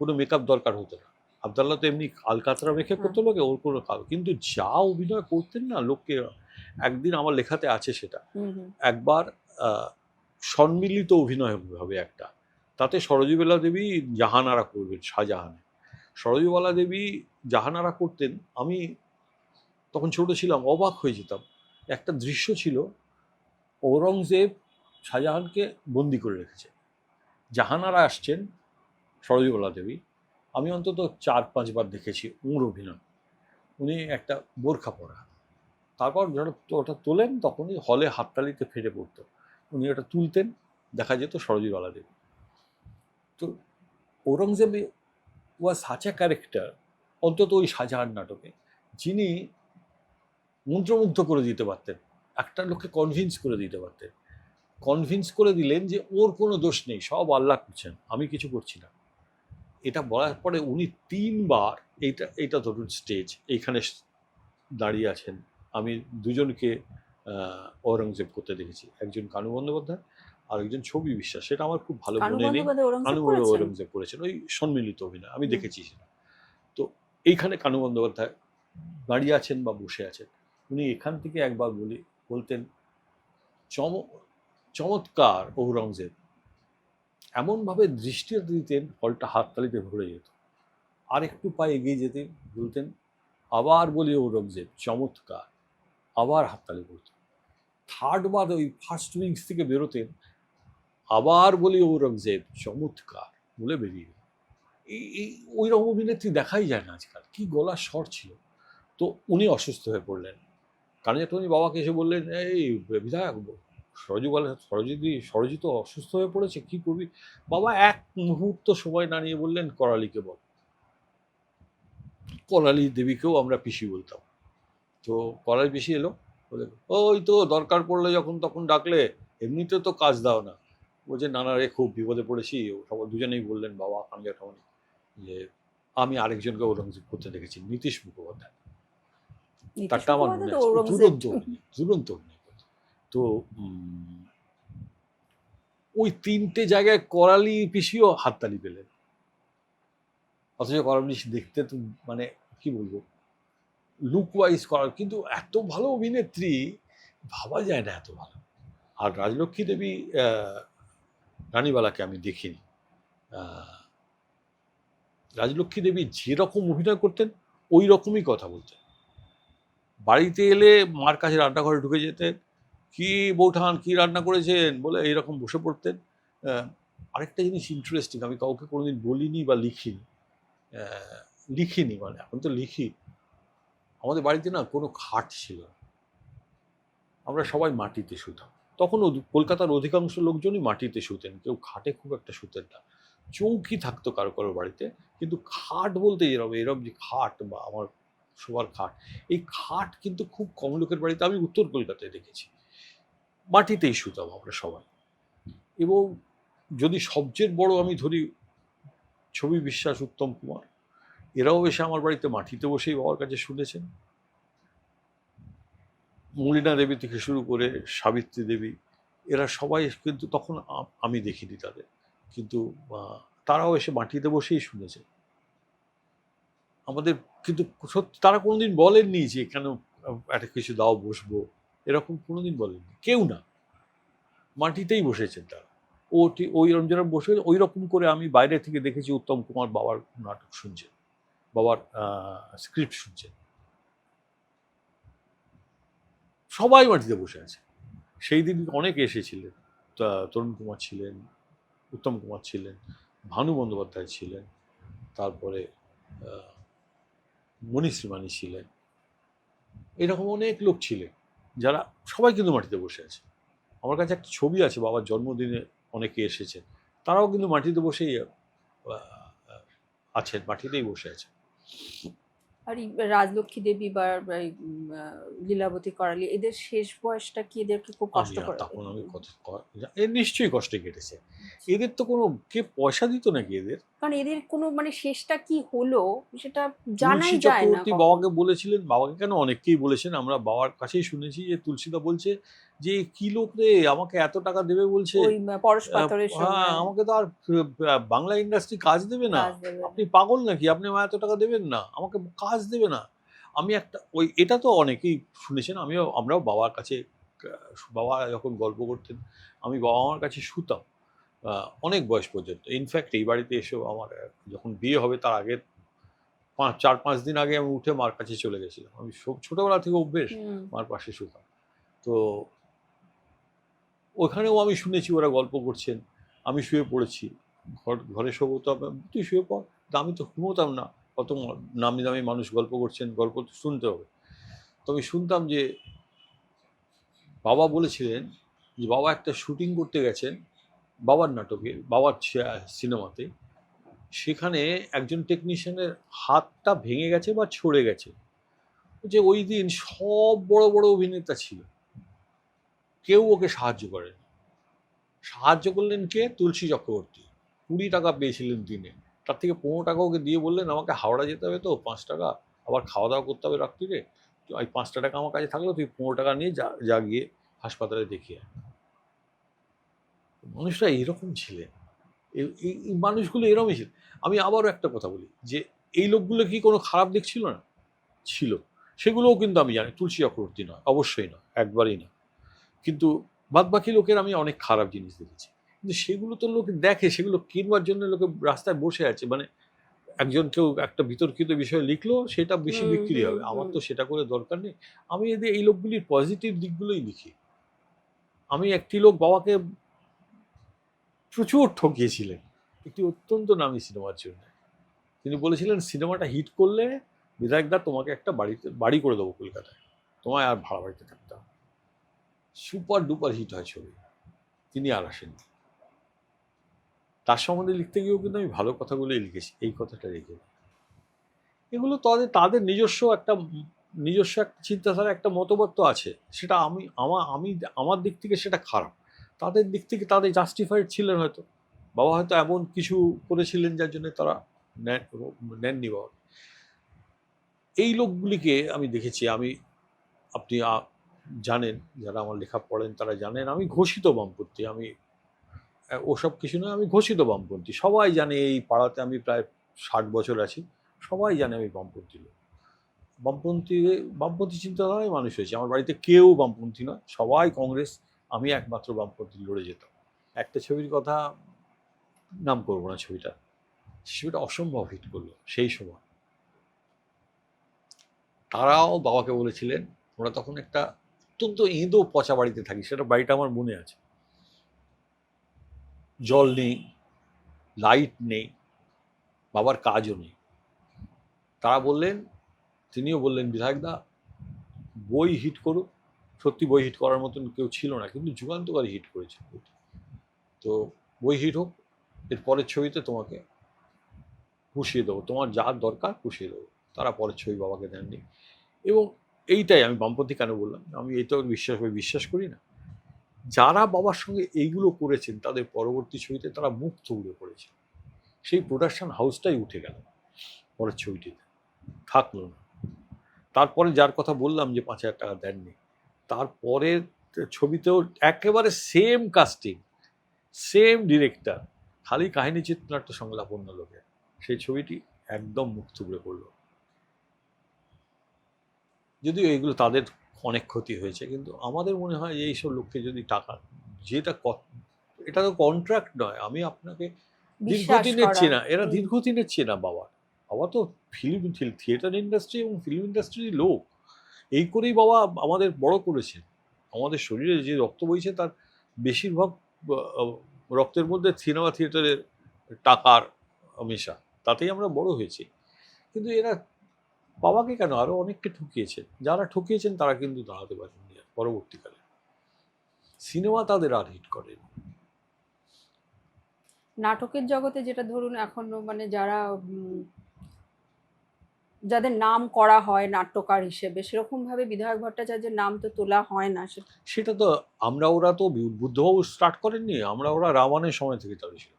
কোনো মেকআপ দরকার হতো না। আবদাল্লা তো এমনি আলকাতরা মেখে করতো লোকে, ওর কোনো কালো, কিন্তু যা অভিনয় করতেন না লোককে। একদিন আমার লেখাতে আছে সেটা, একবার সম্মিলিত অভিনয় হবে একটা, তাতে সরোজবালা দেবী জাহানারা করবেন, শাহজাহানে সরোজবালা দেবী জাহানারা করতেন। আমি তখন ছোট ছিলাম, অবাক হয়ে যেতাম। একটা দৃশ্য ছিল, ঔরঙ্গজেব শাহজাহানকে বন্দি করে রেখেছে, জাহানারা আসছেন সরোজবালা দেবী। আমি অন্তত 4-5 বার দেখেছি ওর অভিনয়। উনি একটা বোরখা পরা, তারপর যারা ওটা তোলেন তখনই হলে হাততালিতে ফেটে পড়তো। উনি ওটা তুলতেন, দেখা যেত সরোজবালা দেবী। তো ঔরঙ্গজেব ওয়াজ সাচ এ ক্যারেক্টার, অন্তত ওই শাহজাহান নাটকে, যিনি মন্ত্রমুগ্ধ করে দিতে পারতেন, একটা লোককে কনভিন্স করে দিতে পারতেন। কনভিন্স করে দিলেন যে ওর কোনো দোষ নেই, সব আল্লাহ করছেন, আমি কিছু করছি না। এটা বলার পরে উনি ৩ বার, এইটা ধরুন স্টেজ, এইখানে দাঁড়িয়ে আছেন, আমি দুজনকে ঔরঙ্গজেব করতে দেখেছি, একজন কানু বন্দ্যোপাধ্যায় আর একজন ছবি বিশ্বাস, সেটা আমার খুব ভালো কানু মনে নেই। বন্দ্যোপাধ্যায় ঔরঙ্গজেব কানু করেছেন? ঔরঙ্গজেব করেছেন, ওই সম্মিলিত অভিনয়, আমি হুম। দেখেছি সেটা। তো এইখানে কানু বন্দ্যোপাধ্যায় দাঁড়িয়ে আছেন বা বসে আছেন, উনি এখান থেকে একবার বলতেন চমৎকার ঔরঙ্গজেব, এমনভাবে দৃষ্টি দিতেন হলটা হাততালিতে ভরে যেত। আর একটু পায়ে এগিয়ে যেতে বলতেন আবার বলি ঔরঙ্গজেব চমৎকার, আবার হাততালি পড়ত। থার্ড বার ওই ফার্স্ট উইংস থেকে বেরোতেন, আবার বলি ঔরঙ্গজেব চমৎকার বলে বেরিয়ে গেল। এই ওই রকম অভিনেত্রী দেখাই যায় না আজকাল, কি গলার স্বর ছিল। তো উনি অসুস্থ হয়ে পড়লেন, কারণ উনি বাবাকে এসে বললেন, এই বিধায়ক সরজিৎ তো অসুস্থ হয়ে পড়েছে, কি করবি? বাবা এক মুহূর্ত সময় না নিয়ে বললেন করালিকে বল। করালি দেবীকেও আমরা পিসি বলতাম। তো করালি পিসি এলো, বলে ওই তো দরকার পড়লে যখন তখন ডাকলে, এমনিতে তো কাজ দাও না। বলছে না না রে, খুব বিপদে পড়েছি। সবাই দুজনেই বললেন, বাবা কানকে ঠাকুর, যে আমি আরেকজনকে ঔরঙ্গজেব করতে দেখেছি, নীতিশ মুখোপাধ্যায়। নীতিশ তারটা আমার মনে মুখোপাধ্যায় তো আছে, ঔরঙ্গজেব। দুরন্ত অভিনয় করত। তো ওই ৩টে জায়গায় করালি পিসিও হাততালি পেলেন, অথচ করালি পিসি দেখতে তো মানে কি বলবো, লুক ওয়াইজ করার, কিন্তু এত ভালো অভিনেত্রী ভাবা যায় না এত ভালো। আর রাজলক্ষ্মী দেবী রানীবালাকে আমি দেখিনি। রাজলক্ষ্মী দেবী যেরকম অভিনয় করতেন ওই রকমই কথা বলতেন। বাড়িতে এলে মার কাছে রান্নাঘরে ঢুকে যেতেন, কি বৌঠান কি রান্না করেছেন বলে এইরকম বসে পড়তেন। আরেকটা জিনিস ইন্টারেস্টিং, আমি কাউকে কোনোদিন বলিনি বা লিখিনি, মানে এখন তো লিখি। আমাদের বাড়িতে না কোনো খাট ছিল না, আমরা সবাই মাটিতে শুতাম। তখন কলকাতার অধিকাংশ লোকজনই মাটিতে শুতেন, কেউ খাটে খুব একটা শুতেন না। চৌকি থাকতো কারো কারো বাড়িতে, কিন্তু খাট বলতে এরকম যে খাট বা আমার শোবার খাট, এই খাট কিন্তু খুব কম লোকের বাড়িতে আমি উত্তর কলকাতায় দেখেছি। মাটিতেই শুতাম আমরা সবাই। এবং যদি সবচেয়ে বড় আমি ধরি ছবি বিশ্বাস, উত্তম কুমার, এরাও এসে আমার বাড়িতে মাটিতে বসেই বাবার কাছে শুনেছেন। মলিনা দেবী থেকে শুরু করে সাবিত্রী দেবী, এরা সবাই কিন্তু তখন আমি দেখিনি তাদের, কিন্তু তারাও এসে মাটিতে বসেই শুনেছে আমাদের। কিন্তু সত্যি তারা কোনোদিন বলেননি যে কেন একটা কিছু দাও বসবো, এরকম কোনোদিন বলেননি, কেউ না। মাটিতেই বসেছেন তারা। ওই রঞ্জনা বসে ওই রকম করে আমি বাইরে থেকে দেখেছি উত্তম কুমার বাবার নাটক শুনছেন, বাবার স্ক্রিপ্ট শুনছেন, সবাই মাটিতে বসে আছে। সেই দিন অনেকে এসেছিলেন, তরুণ কুমার ছিলেন, উত্তম কুমার ছিলেন, ভানু বন্দ্যোপাধ্যায় ছিলেন, তারপরে মণি শ্রীমানি ছিলেন, এরকম অনেক লোক ছিলেন যারা সবাই কিন্তু মাটিতে বসে আছে। আমার কাছে একটা ছবি আছে, বাবার জন্মদিনে অনেকে এসেছেন, তারাও কিন্তু মাটিতে বসেই আছেন, মাটিতেই বসে আছেন। আর এই রাজলক্ষ্মী দেবী বা এই, লীলাবতী করালি, এদের শেষ বয়সটা কি এদেরকে খুব কষ্ট করে? তখন আমি এর নিশ্চয়ই কষ্টে কেটেছে। এদের তো কোনো কে পয়সা দিত নাকি এদের? কারণ এদের কোনো মানে শেষটা কি হলো সেটা জানাই তুলসী যায় না চক্রবর্তী কখনো। বাবাকে বলেছিলেন, বাবাকে কেন অনেককেই বলেছেন, আমরা বাবার কাছেই শুনেছি যে তুলসীদা বলছে যে কি লোক রে, আমাকে এত টাকা দেবে বলছে, ওই পরশ পাথরের হ্যাঁ সময় আমাকে তো আর বাংলা ইন্ডাস্ট্রি কাজ দেবে না, কাজ দেবে না। আপনি পাগল নাকি, আপনি আমার এত টাকা দেবেন না, আমাকে কাজ দেবে না। আমি একটা এটা তো অনেকেই শুনেছেন, আমরাও বাবার কাছে, বাবা যখন গল্প করতেন আমি বাবা মার কাছে শুতাম অনেক বয়স পর্যন্ত। ইনফ্যাক্ট এই বাড়িতে এসেও আমার যখন বিয়ে হবে তার আগে 4-5 দিন আগে আমি উঠে মার কাছে চলে গেছিলাম। আমি ছোটবেলা থেকে অভ্যেস মার পাশে শুতাম। তো ওখানেও আমি শুনেছি ওরা গল্প করছেন, আমি শুয়ে পড়েছি, ঘরে শোবো, তো তুই শুয়ে পড়, আমি তো ঘুমোতাম না, কত নামি দামি মানুষ গল্প করছেন, গল্প তো শুনতে হবে। তো আমি শুনতাম যে বাবা বলেছিলেন যে বাবা একটা শুটিং করতে গেছেন বাবার নাটকে, বাবার সিনেমাতে, সেখানে একজন টেকনিশিয়ানের হাতটা ভেঙে গেছে বা ছড়ে গেছে। যে ওই দিন সব বড় বড় অভিনেতা ছিল, কেউ ওকে সাহায্য করেনি। সাহায্য করলেন কে? তুলসী চক্রবর্তী। 20 টাকা পেয়েছিলেন দিনে, তার থেকে 15 টাকা ওকে দিয়ে বললেন আমাকে হাওড়া যেতে হবে তো 5 টাকা, আবার খাওয়া দাওয়া করতে হবে রাত্রিরে, তো এই 5টা টাকা আমার কাছে থাকলো, তুই 15 টাকা নিয়ে যা যা গিয়ে হাসপাতালে দেখিয়ে আয়। মানুষরা এরকম ছিলেন, এই মানুষগুলো এরকমই ছিল। আমি আবারও একটা কথা বলি যে এই লোকগুলো কি কোনো খারাপ দিক ছিল না? ছিল। সেগুলোও কিন্তু আমি জানি, তুলসী চক্রবর্তী নয়, অবশ্যই নয়, একবারই না। কিন্তু বাদবাকি লোকের আমি অনেক খারাপ জিনিস দেখেছি, কিন্তু সেগুলো তো লোকে দেখে, সেগুলো কিনবার জন্য লোকে রাস্তায় বসে আছে। মানে একজন কেউ একটা বিতর্কিত বিষয় লিখলো, সেটা বেশি হুম বিক্রি হুম হবে, আমার হুম তো সেটা করে দরকার নেই। আমি এদের এই লোকগুলির পজিটিভ দিকগুলোই লিখি। আমি একটি লোক বাবাকে প্রচুর ঠকিয়েছিলেন একটি অত্যন্ত নামী সিনেমার জন্য। তিনি বলেছিলেন সিনেমাটা হিট করলে বিধায়কদা তোমাকে একটা বাড়ি করে দেবো কলকাতায়, তোমায় আর ভাড়া বাড়িতে থাকতে হবে। সুপার ডুপার হিট হয় ছবি, তিনি আর আসেননি। তার সম্বন্ধে লিখতে গিয়েও কিন্তু আমি ভালো কথাগুলোই লিখেছি, এই কথাটা রেখে। এগুলো তাদের তাদের নিজস্ব একটা চিন্তাধারা, একটা মতবাদ তো আছে, সেটা আমার দিক থেকে সেটা খারাপ, তাদের দিক থেকে তাদের জাস্টিফাইড ছিলেন হয়তো। বাবা হয়তো এমন কিছু করেছিলেন যার জন্য তারা নেননি বাবা। এই লোকগুলিকে আমি দেখেছি। আপনি জানেন, যারা আমার লেখা পড়েন তারা জানেন আমি ঘোষিত বামপন্থী। আমি ওসব কিছু নয়, আমি ঘোষিত বামপন্থী। সবাই জানে, এই পাড়াতে আমি প্রায় 60 বছর আছি, সবাই জানে আমি বামপন্থী লোক। বামপন্থী চিন্তাধারায় মানুষ হয়েছে। আমার বাড়িতে কেউ বামপন্থী নয়, সবাই কংগ্রেস, আমি একমাত্র বামপন্থী লড়ে যেতাম। একটা ছবির কথা নাম করবো না, ছবিটা অসম্ভব হিট করলো সেই সময়। তারাও বাবাকে বলেছিলেন, ওরা তখন একটা অত্যন্ত ইঁদো পচা বাড়িতে থাকি, সেটা বাড়িটা আমার মনে আছে। জল নেই, লাইট নেই, বাবার কাজও নেই। তারা বললেন, তিনিও বললেন বিধায়কদা বই হিট করুক। সত্যি বই হিট করার মতন কেউ ছিল না, কিন্তু যুগান্তকারী হিট করেছে। তো বই হিট হোক, এর পরের ছবিতে তোমাকে পুষিয়ে দেবো, তোমার যা দরকার পুষিয়ে দেবো। তারা পরের ছবি বাবাকে দেননি। এবং এইটাই আমি বামপন্থী কেন বললাম, আমি এইটাও বিশ্বাস করি না, যারা বাবার সঙ্গে এইগুলো করেছেন তাদের পরবর্তী ছবিতে তারা মুখ থুবড়ে পড়েছে। সেই প্রোডাকশন হাউসটাই উঠে গেল, পরের ছবিটিতে থাকলো না। তারপরে যার কথা বললাম যে 5,000 টাকা দেননি, তারপরের ছবিতেও একেবারে সেম কাস্টিং, সেম ডিরেক্টর, খালি কাহিনী চিত্রনাট্য সংলাপ অন্য লোকের। সেই ছবিটি একদম মুখ থুবড়ে পড়লো। যদিও এগুলো তাদের অনেক ক্ষতি হয়েছে, কিন্তু আমাদের মনে হয় যে এইসব লোককে যদি টাকা, যেটা এটা তো কন্ট্রাক্ট নয়, আমি আপনাকে বিশ্বাস দীর্ঘদিনের করা। চেনা, এরা হুম দীর্ঘদিনের চেনা বাবা তো থিয়েটার ইন্ডাস্ট্রি এবং ফিল্ম ইন্ডাস্ট্রির লোক। এই করেই বাবা আমাদের বড় করেছেন। আমাদের শরীরে যে রক্ত বইছে তার বেশিরভাগ রক্তের মধ্যে সিনেমা থিয়েটারের টাকার মেশা, তাতেই আমরা বড় হয়েছি। কিন্তু এরা বাবাকে কেন, আরো অনেককে ঠকিয়েছেন। যারা ঠকিয়েছেন তারা কিন্তু দাঁড়াতে পারেননি পরবর্তীকালে, সিনেমা তাদের আর হিট করেনি। নাটকের জগতে যেটা ধরুন এখনো মানে যারা যাদের নাম করা হয় নাট্যকার হিসেবে, সেরকম ভাবে বিধায়ক ভট্টাচার্যের নাম তো তোলা হয় না। সেটা তো ওরা তো বুদ্ধবাবু স্টার্ট করেননি, ওরা রাবণের সময় থেকে চালু ছিল।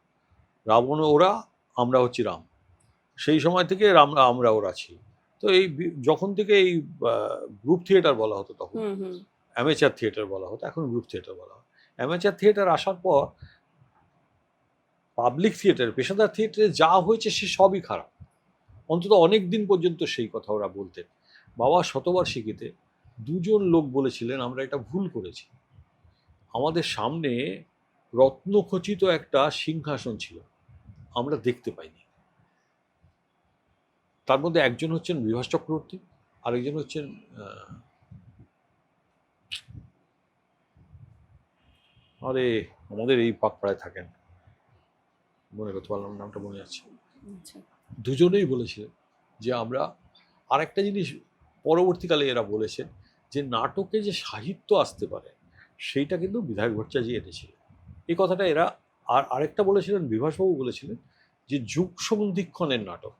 রাবণ ওরা, আমরা হচ্ছি রাম, সেই সময় থেকে আমরা ওরা ছিল। তো এই যখন থেকে এই গ্রুপ থিয়েটার বলা হতো, তখন হুম হুম অ্যামেচার থিয়েটার বলা হতো, এখন গ্রুপ থিয়েটার বলা হয়। অ্যামেচার থিয়েটার আসার পর পাবলিক থিয়েটার, পেশাদার থিয়েটারে যা হয়েছে সে সবই খারাপ। অন্তত অনেক দিন পর্যন্ত সেই কথা ওরা বলতেন। বাবা শতবার্ষিকীতে 2জন লোক বলেছিলেন আমরা এটা ভুল করেছি। আমাদের সামনে রত্নখচিত একটা সিংহাসন ছিল, আমরা দেখতে পাইনি। তার মধ্যে একজন হচ্ছেন বিভাস চক্রবর্তী, আরেকজন হচ্ছেন আরে আমাদের এই পাকপাড়ায় থাকেন, মনে করতে পারলাম নামটা, মনে যাচ্ছে। আচ্ছা। দুজনেই বলেছিলেন যে আমরা, আরেকটা জিনিস পরবর্তীকালে এরা বলেছেন যে নাটকে যে সাহিত্য আসতে পারে সেইটা কিন্তু বিধায়ক ভট্টাচার্য এনেছিল, এই কথাটা এরা। আর আরেকটা বলেছিলেন, বিভাসবাবু বলেছিলেন যে যুগ সন্ধিক্ষণের নাটক,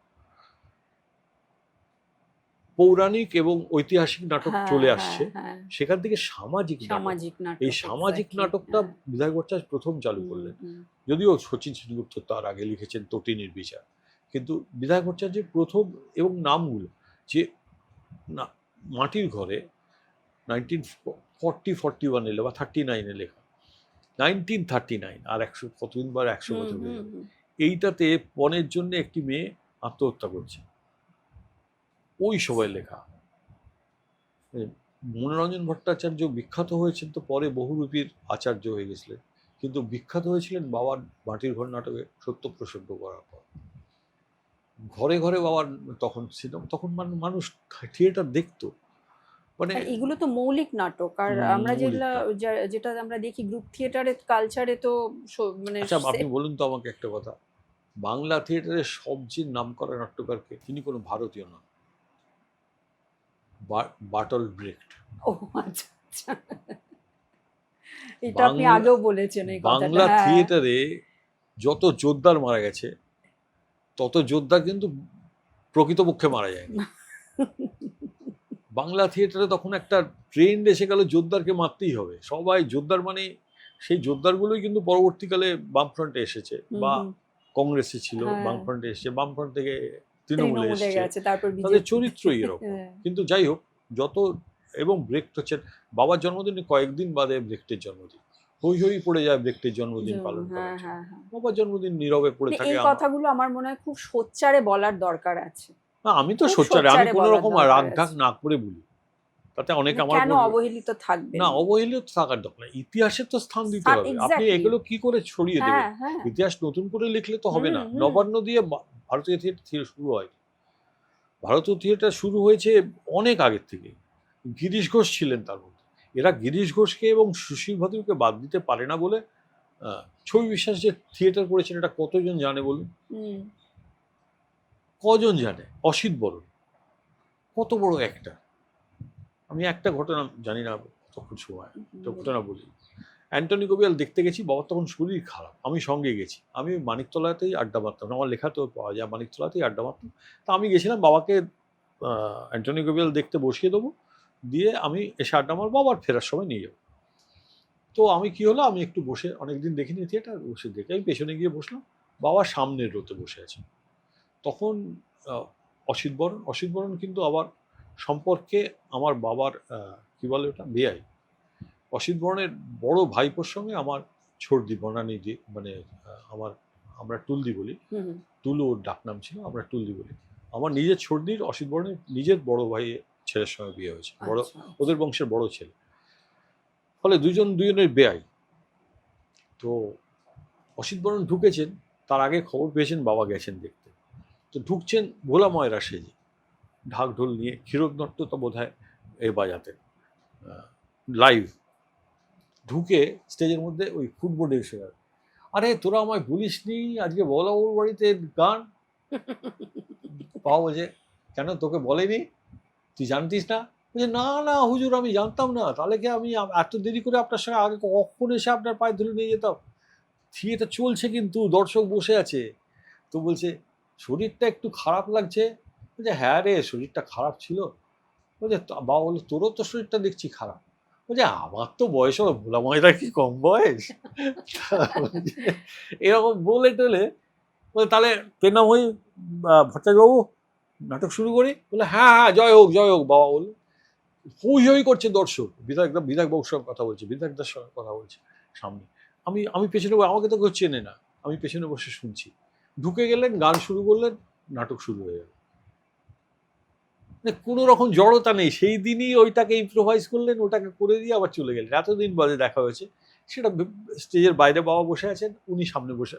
পৌরাণিক এবং ঐতিহাসিক নাটক হ্যাঁ চলে হ্যাঁ আসছে, হ্যাঁ, সেখান থেকে সামাজিক নাটক, সামাজিক নাটক, এই সামাজিক exactly, নাটকটা হ্যাঁ। বিধায় ভট্টাচার্য প্রথম চালু হুম, করলেন। হুম। যদিও শচীন সেনগুপ্ত তার আগে লিখেছেন তটিনীর বিচার, কিন্তু বিধায় ভট্টাচার্যের প্রথম এবং নামগুলো যে না মাটির ঘরে 1941 বা 39 লেখা, 1939, আর 100 হুম, বছর হয়ে হুম, যাবে। হুম। এইটাতে পণের জন্য একটি মেয়ে আত্মহত্যা করছে, ওই সময় লেখা। মনোরঞ্জন ভট্টাচার্য বিখ্যাত হয়েছেন তো পরে বহুরূপীর আচার্য হয়ে গেছিলেন, কিন্তু বিখ্যাত হয়েছিলেন বাবার মাটির ঘর নাটকে সত্য প্রসঙ্গ করার পর। ঘরে ঘরে বাবার তখন সিনেমা, তখন মানুষ থিয়েটার দেখতো, মানে আর এগুলো তো মৌলিক নাটক, আর আমরা মৌলিক যেগুলা নাটক। যেটা আমরা দেখি গ্রুপ থিয়েটারে কালচারে তো মানে আচ্ছা আপনি বলুন তো আমাকে একটা কথা, বাংলা থিয়েটারের সবচেয়ে নামকরা নাট্যকারকে, তিনি কোনো ভারতীয় নন, বার্টল ব্রেক্ট। ও আচ্ছা আচ্ছা, এটা আপনি বাংলা আগেও বলেছেন এই কথাটা, বাংলা হ্যাঁ। থিয়েটারে যত জোরদার মারা গেছে, তত জোরদার কিন্তু প্রকৃতপক্ষে মারা যায়নি। বাংলা থিয়েটারে তখন একটা ট্রেন্ড এসে গেল জোরদারকে মারতেই হবে, সবাই জোরদার, মানে সেই জোরদারগুলোই কিন্তু পরবর্তীকালে বামফ্রন্টে এসেছে হুম বা হুম। কংগ্রেসে ছিল, হ্যাঁ, বামফ্রন্টে এসেছে, বামফ্রন্ট থেকে তৃণমূলে তৃণমূলে এসছে, গেছে, তারপর তাদের বিজেপি। চরিত্রই এরকম। হ্যাঁ। কিন্তু যাই হোক, যত এবং ব্রেক্ট হচ্ছেন বাবার জন্মদিনে কয়েকদিন বাদে ব্রেক্টের জন্মদিন, হই হই পড়ে যায় ব্রেক্টের জন্মদিন পালন হ্যাঁ করার জন্য। হ্যাঁ হ্যাঁ। বাবার জন্মদিন নীরবে পড়ে মানে থাকে। এই কথাগুলো আমার মনে হয় খুব সোচ্চারে বলার দরকার আছে, না, আমি তো খুব সোচ্চারে, আমি সোচ্চারে কোনো বলার রকম দরকার রাগ ঢাক আছে। না করে বলি, তাতে অনেকে মানে আমার কেন উপর, অবহেলিত থাকবেন? না অবহেলিত থাকার দরকার নেই, ইতিহাসের তো স্থান দিতে হবে, আপনি এক্স্যাক্টলি। এগুলো কি করে ছড়িয়ে হ্যাঁ দেবেন? হ্যাঁ। ইতিহাস নতুন করে লিখলে তো হবে হুম না। হুম। নবান্ন দিয়ে ভারতীয় থিয়েটার শুরু হয়, ভারতীয় থিয়েটার শুরু হয়েছে অনেক আগের থেকে। গিরিশ ঘোষ ছিলেন তার মধ্যে, এরা গিরিশ ঘোষকে এবং সুশীল ভাদুরকে বাদ দিতে পারে না বলে ছবি বিশ্বাস যে থিয়েটার করেছেন এটা কতজন জানে বলুন? হুম। কজন জানে? অসিত বরণ কত বড় একটা, আমি একটা ঘটনা জানি না তখন সময়, একটা ঘটনা বলি। অ্যান্টনি কবিয়াল দেখতে গেছি, বাবার তখন শরীর খারাপ, আমি সঙ্গে গেছি, আমি মানিকতলাতেই আড্ডা মারতাম, আমার লেখাতেও পাওয়া যায় মানিকতলাতেই আড্ডা মারতাম। তা আমি গেছিলাম বাবাকে অ্যান্টনি কবিয়াল দেখতে বসিয়ে দেবো, দিয়ে আমি এসে আড্ডা মারবো, আবার ফেরার সময় নিয়ে যাবো। তো আমি কি হলো, আমি একটু বসে, অনেকদিন দেখিনি থিয়েটার, বসে দেখে আমি পেছনে গিয়ে বসলাম, বাবা সামনের রোতে বসে আছে। তখন আহ, অসিত বরণ কিন্তু আবার সম্পর্কে আমার বাবার কি বলে ওটা, বেয়াই। অসিত বরণের বড় ভাইপোর সঙ্গে আমার ছর্দি বনানীদি, মানে আমার, আমরা টুলদি বলি, হুম হুম। টুলু ওর ডাকনাম ছিল, আমরা টুলদি বলি। আমার নিজের ছর্দির অসিত বরণের নিজের বড় ভাই ছেলের সঙ্গে বিয়ে হয়েছে, বড় আচ্ছা। ওদের বংশের বড় ছেলে, ফলে দুজনের বেয়াই। তো অসিত বরণ ঢুকেছেন, তার আগে খবর পেয়েছেন বাবা গেছেন দেখতে। তো ঢুকছেন ভোলা ময়রা সেজে, ঢাক ঢোল নিয়ে, ক্ষীরোদ দত্ত তো বোধ হয় এ বাজাতেন লাইভ। ঢুকে স্টেজের মধ্যে ওই ফুটবোর্ডে এসে গেল, আরে তোরা আমায় বলিসনি আজকে বলাবুর বাড়িতে গান? পাও বলছে, কেন তোকে বলেনি, তুই জানতিস না? বলছে, না না হুজুর আমি জানতাম না, তাহলে কি আমি এত দেরি করে আপনার সঙ্গে আগে কখন এসে আপনার পায়ে ধরে নিয়ে যেতাম। থিয়েটার চলছে কিন্তু দর্শক বসে আছে। তো বলছে শরীরটা একটু খারাপ লাগছে। বলছে হ্যাঁ রে শরীরটা খারাপ ছিল। বলছে বাবা বললো তোরও তো শরীরটা দেখছি খারাপ। বলছে আমার তো বয়স হলো, ভোলা ময়দার কি কম বয়স? এরকম বলে টলে বলে, তাহলে তোর নাম ওই ভট্টাচার্যবাবু, নাটক শুরু করি? বলে হ্যাঁ হ্যাঁ জয় হোক বাবা বললো। হই হই করছে দর্শক, বিধায়ক বাবুর সঙ্গে কথা বলছে, বিধায়কদার সঙ্গে কথা বলছে সামনে। আমি পেছনে, আমাকে তো কেউ চেনে না, আমি পেছনে বসে শুনছি। ঢুকে গেলেন, গান শুরু করলেন, নাটক শুরু হয়ে গেল। মানে কোনো রকম জড়তা নেই, সেই দিনই ওইটাকে ইম্প্রোভাইজ করলেন, ওটাকে করে দিয়ে আবার চলে গেলেন। এতদিন বাদে দেখা হয়েছে, সেটা স্টেজের বাইরে বাবা বসে আছেন, উনি সামনে বসে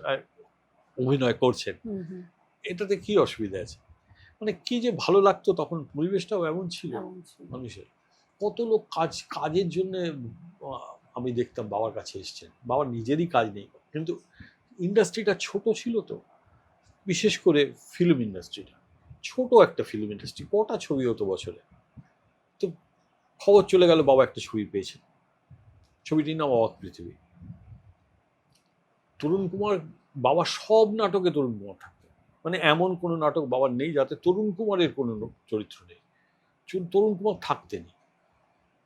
অভিনয় করছেন। হুম হুম। এটাতে কি অসুবিধা আছে? মানে কি যে ভালো লাগতো তখন, পরিবেশটাও এমন ছিল এমন ছিল। মানুষের। কত লোক কাজের জন্য আমি দেখতাম বাবার কাছে এসছেন, বাবার নিজেরই কাজ নেই, কিন্তু ইন্ডাস্ট্রিটা ছোট ছিল তো, বিশেষ করে ফিল্ম ইন্ডাস্ট্রিটা ছোট, একটা ফিল্ম ইন্ডাস্ট্রি, কটা ছবি হতো বছরে। তো খবর চলে গেল বাবা একটা ছবি পেয়েছেন, ছবিটির নাম অবাক পৃথিবী। তরুণ কুমার, বাবা সব নাটকে তরুণ কুমার থাকতো, মানে এমন কোনো নাটক বাবার নেই যাতে তরুণ কুমারের কোনো চরিত্র নেই। তরুণ কুমার থাকতেনই।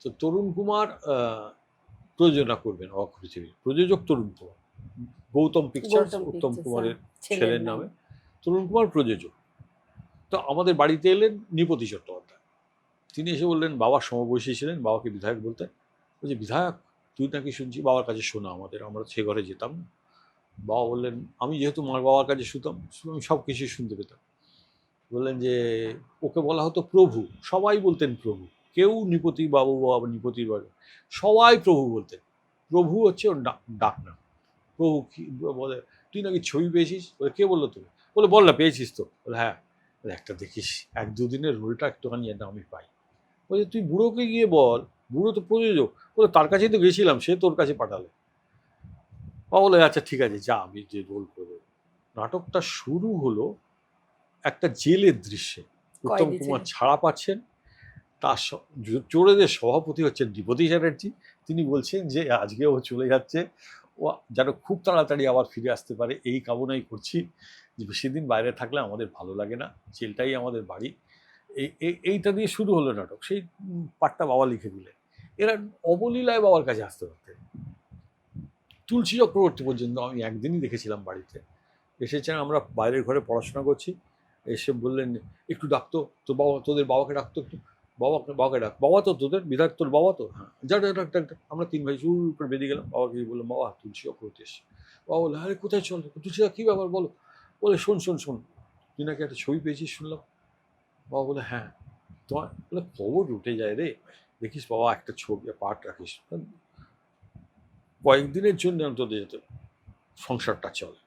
তো তরুণ কুমার প্রযোজনা করবেন অবাক পৃথিবী, প্রযোজক তরুণ কুমার, গৌতম পিকচার্স গৌতম উত্তম পিকচার্স, কুমারের ছেলের ছেলের নাম। নামে তরুণ কুমার প্রযোজক। তো আমাদের বাড়িতে এলেন নৃপতি চট্টোপাধ্যায়। তিনি এসে বললেন, বাবার সমবয়সী ছিলেন, বাবাকে বিধায়ক বলতেন। বলছে, বিধায়ক তুই নাকি শুনছি, বাবার কাছে শোনা আমাদের, আমরা সে ঘরে যেতাম না। বাবা বললেন, আমি যেহেতু মার বাবার কাছে শুতাম, আমি সব কিছুই শুনতে পেতাম। বললেন যে ওকে বলা হতো প্রভু, সবাই বলতেন প্রভু, কেউ নৃপতি বাবু বা নৃপতির বাড়ি, সবাই প্রভু বলতেন। প্রভু হচ্ছে ওর ডাক নাম। প্রভু কি বলে, তুই নাকি ছবি পেয়েছিস? বলে, কে বললো তুমি? বলে, বল না, পেয়েছিস তো? বলে, হ্যাঁ। বলে, একটা দেখিস, 1-2 দিনের রোলটা একটুখানি যেন আমি পাই। বলছে, তুই বুড়োকে গিয়ে বল, বুড়ো তো প্রযোজক। বলে, তার কাছেই তো গেছিলাম, সে তোর কাছে পাঠালে। ও বলে, আচ্ছা ঠিক আছে, যা, আমি যে রোল করবো। নাটকটা শুরু হলো একটা জেলের দৃশ্যে। উত্তম কয়েদি কুমার ছেলে। ছাড়া পাচ্ছেন, তার চোরেদের সভাপতি হচ্ছেন নৃপতি চ্যাটার্জি। তিনি বলছেন যে আজকে ও চলে যাচ্ছে, ও যেন খুব তাড়াতাড়ি আবার ফিরে আসতে পারে, এই কামনাই করছি। যে বেশি দিন বাইরে থাকলে আমাদের ভালো লাগে না, জেলটাই আমাদের বাড়ি। এইটা দিয়ে শুরু হলো নাটক। সেই পাঠটা বাবা লিখে দিলেন। এরা অবলীলায় বাবার কাছে আসতে পারতেন। তুলসী চক্রবর্তী পর্যন্ত আমি একদিনই দেখেছিলাম বাড়িতে এসেছেন। আমরা বাইরের ঘরে পড়াশোনা করছি, এসে বললেন, একটু ডাকতো তোর বাবা, তোদের বাবাকে ডাকতো একটু, বাবাকে ডাক, বাবা তো তোদের বিধায়ক, তোর বাবা তো, হ্যাঁ যা ডাক ডাক ডাক। আমরা 3 ভাই চুর করে বেরিয়ে গেলাম। বাবাকে বললাম, বাবা তুলসী চক্রবর্তী এসে। বাবা বলে, আরে কোথায় চল, তুলসীদা কী ব্যাপার বলো? বলে, শোন শোন শোন, তুই নাকি একটা ছবি পেয়েছিস শুনলাম। বাবা বলে, হ্যাঁ। তোমার বলে, খবর উঠে যায় রে, দেখিস বাবা একটা ছবি পাঠ রাখিস, কয়েকদিনের জন্য অন্তত যেতে সংসারটা চলে।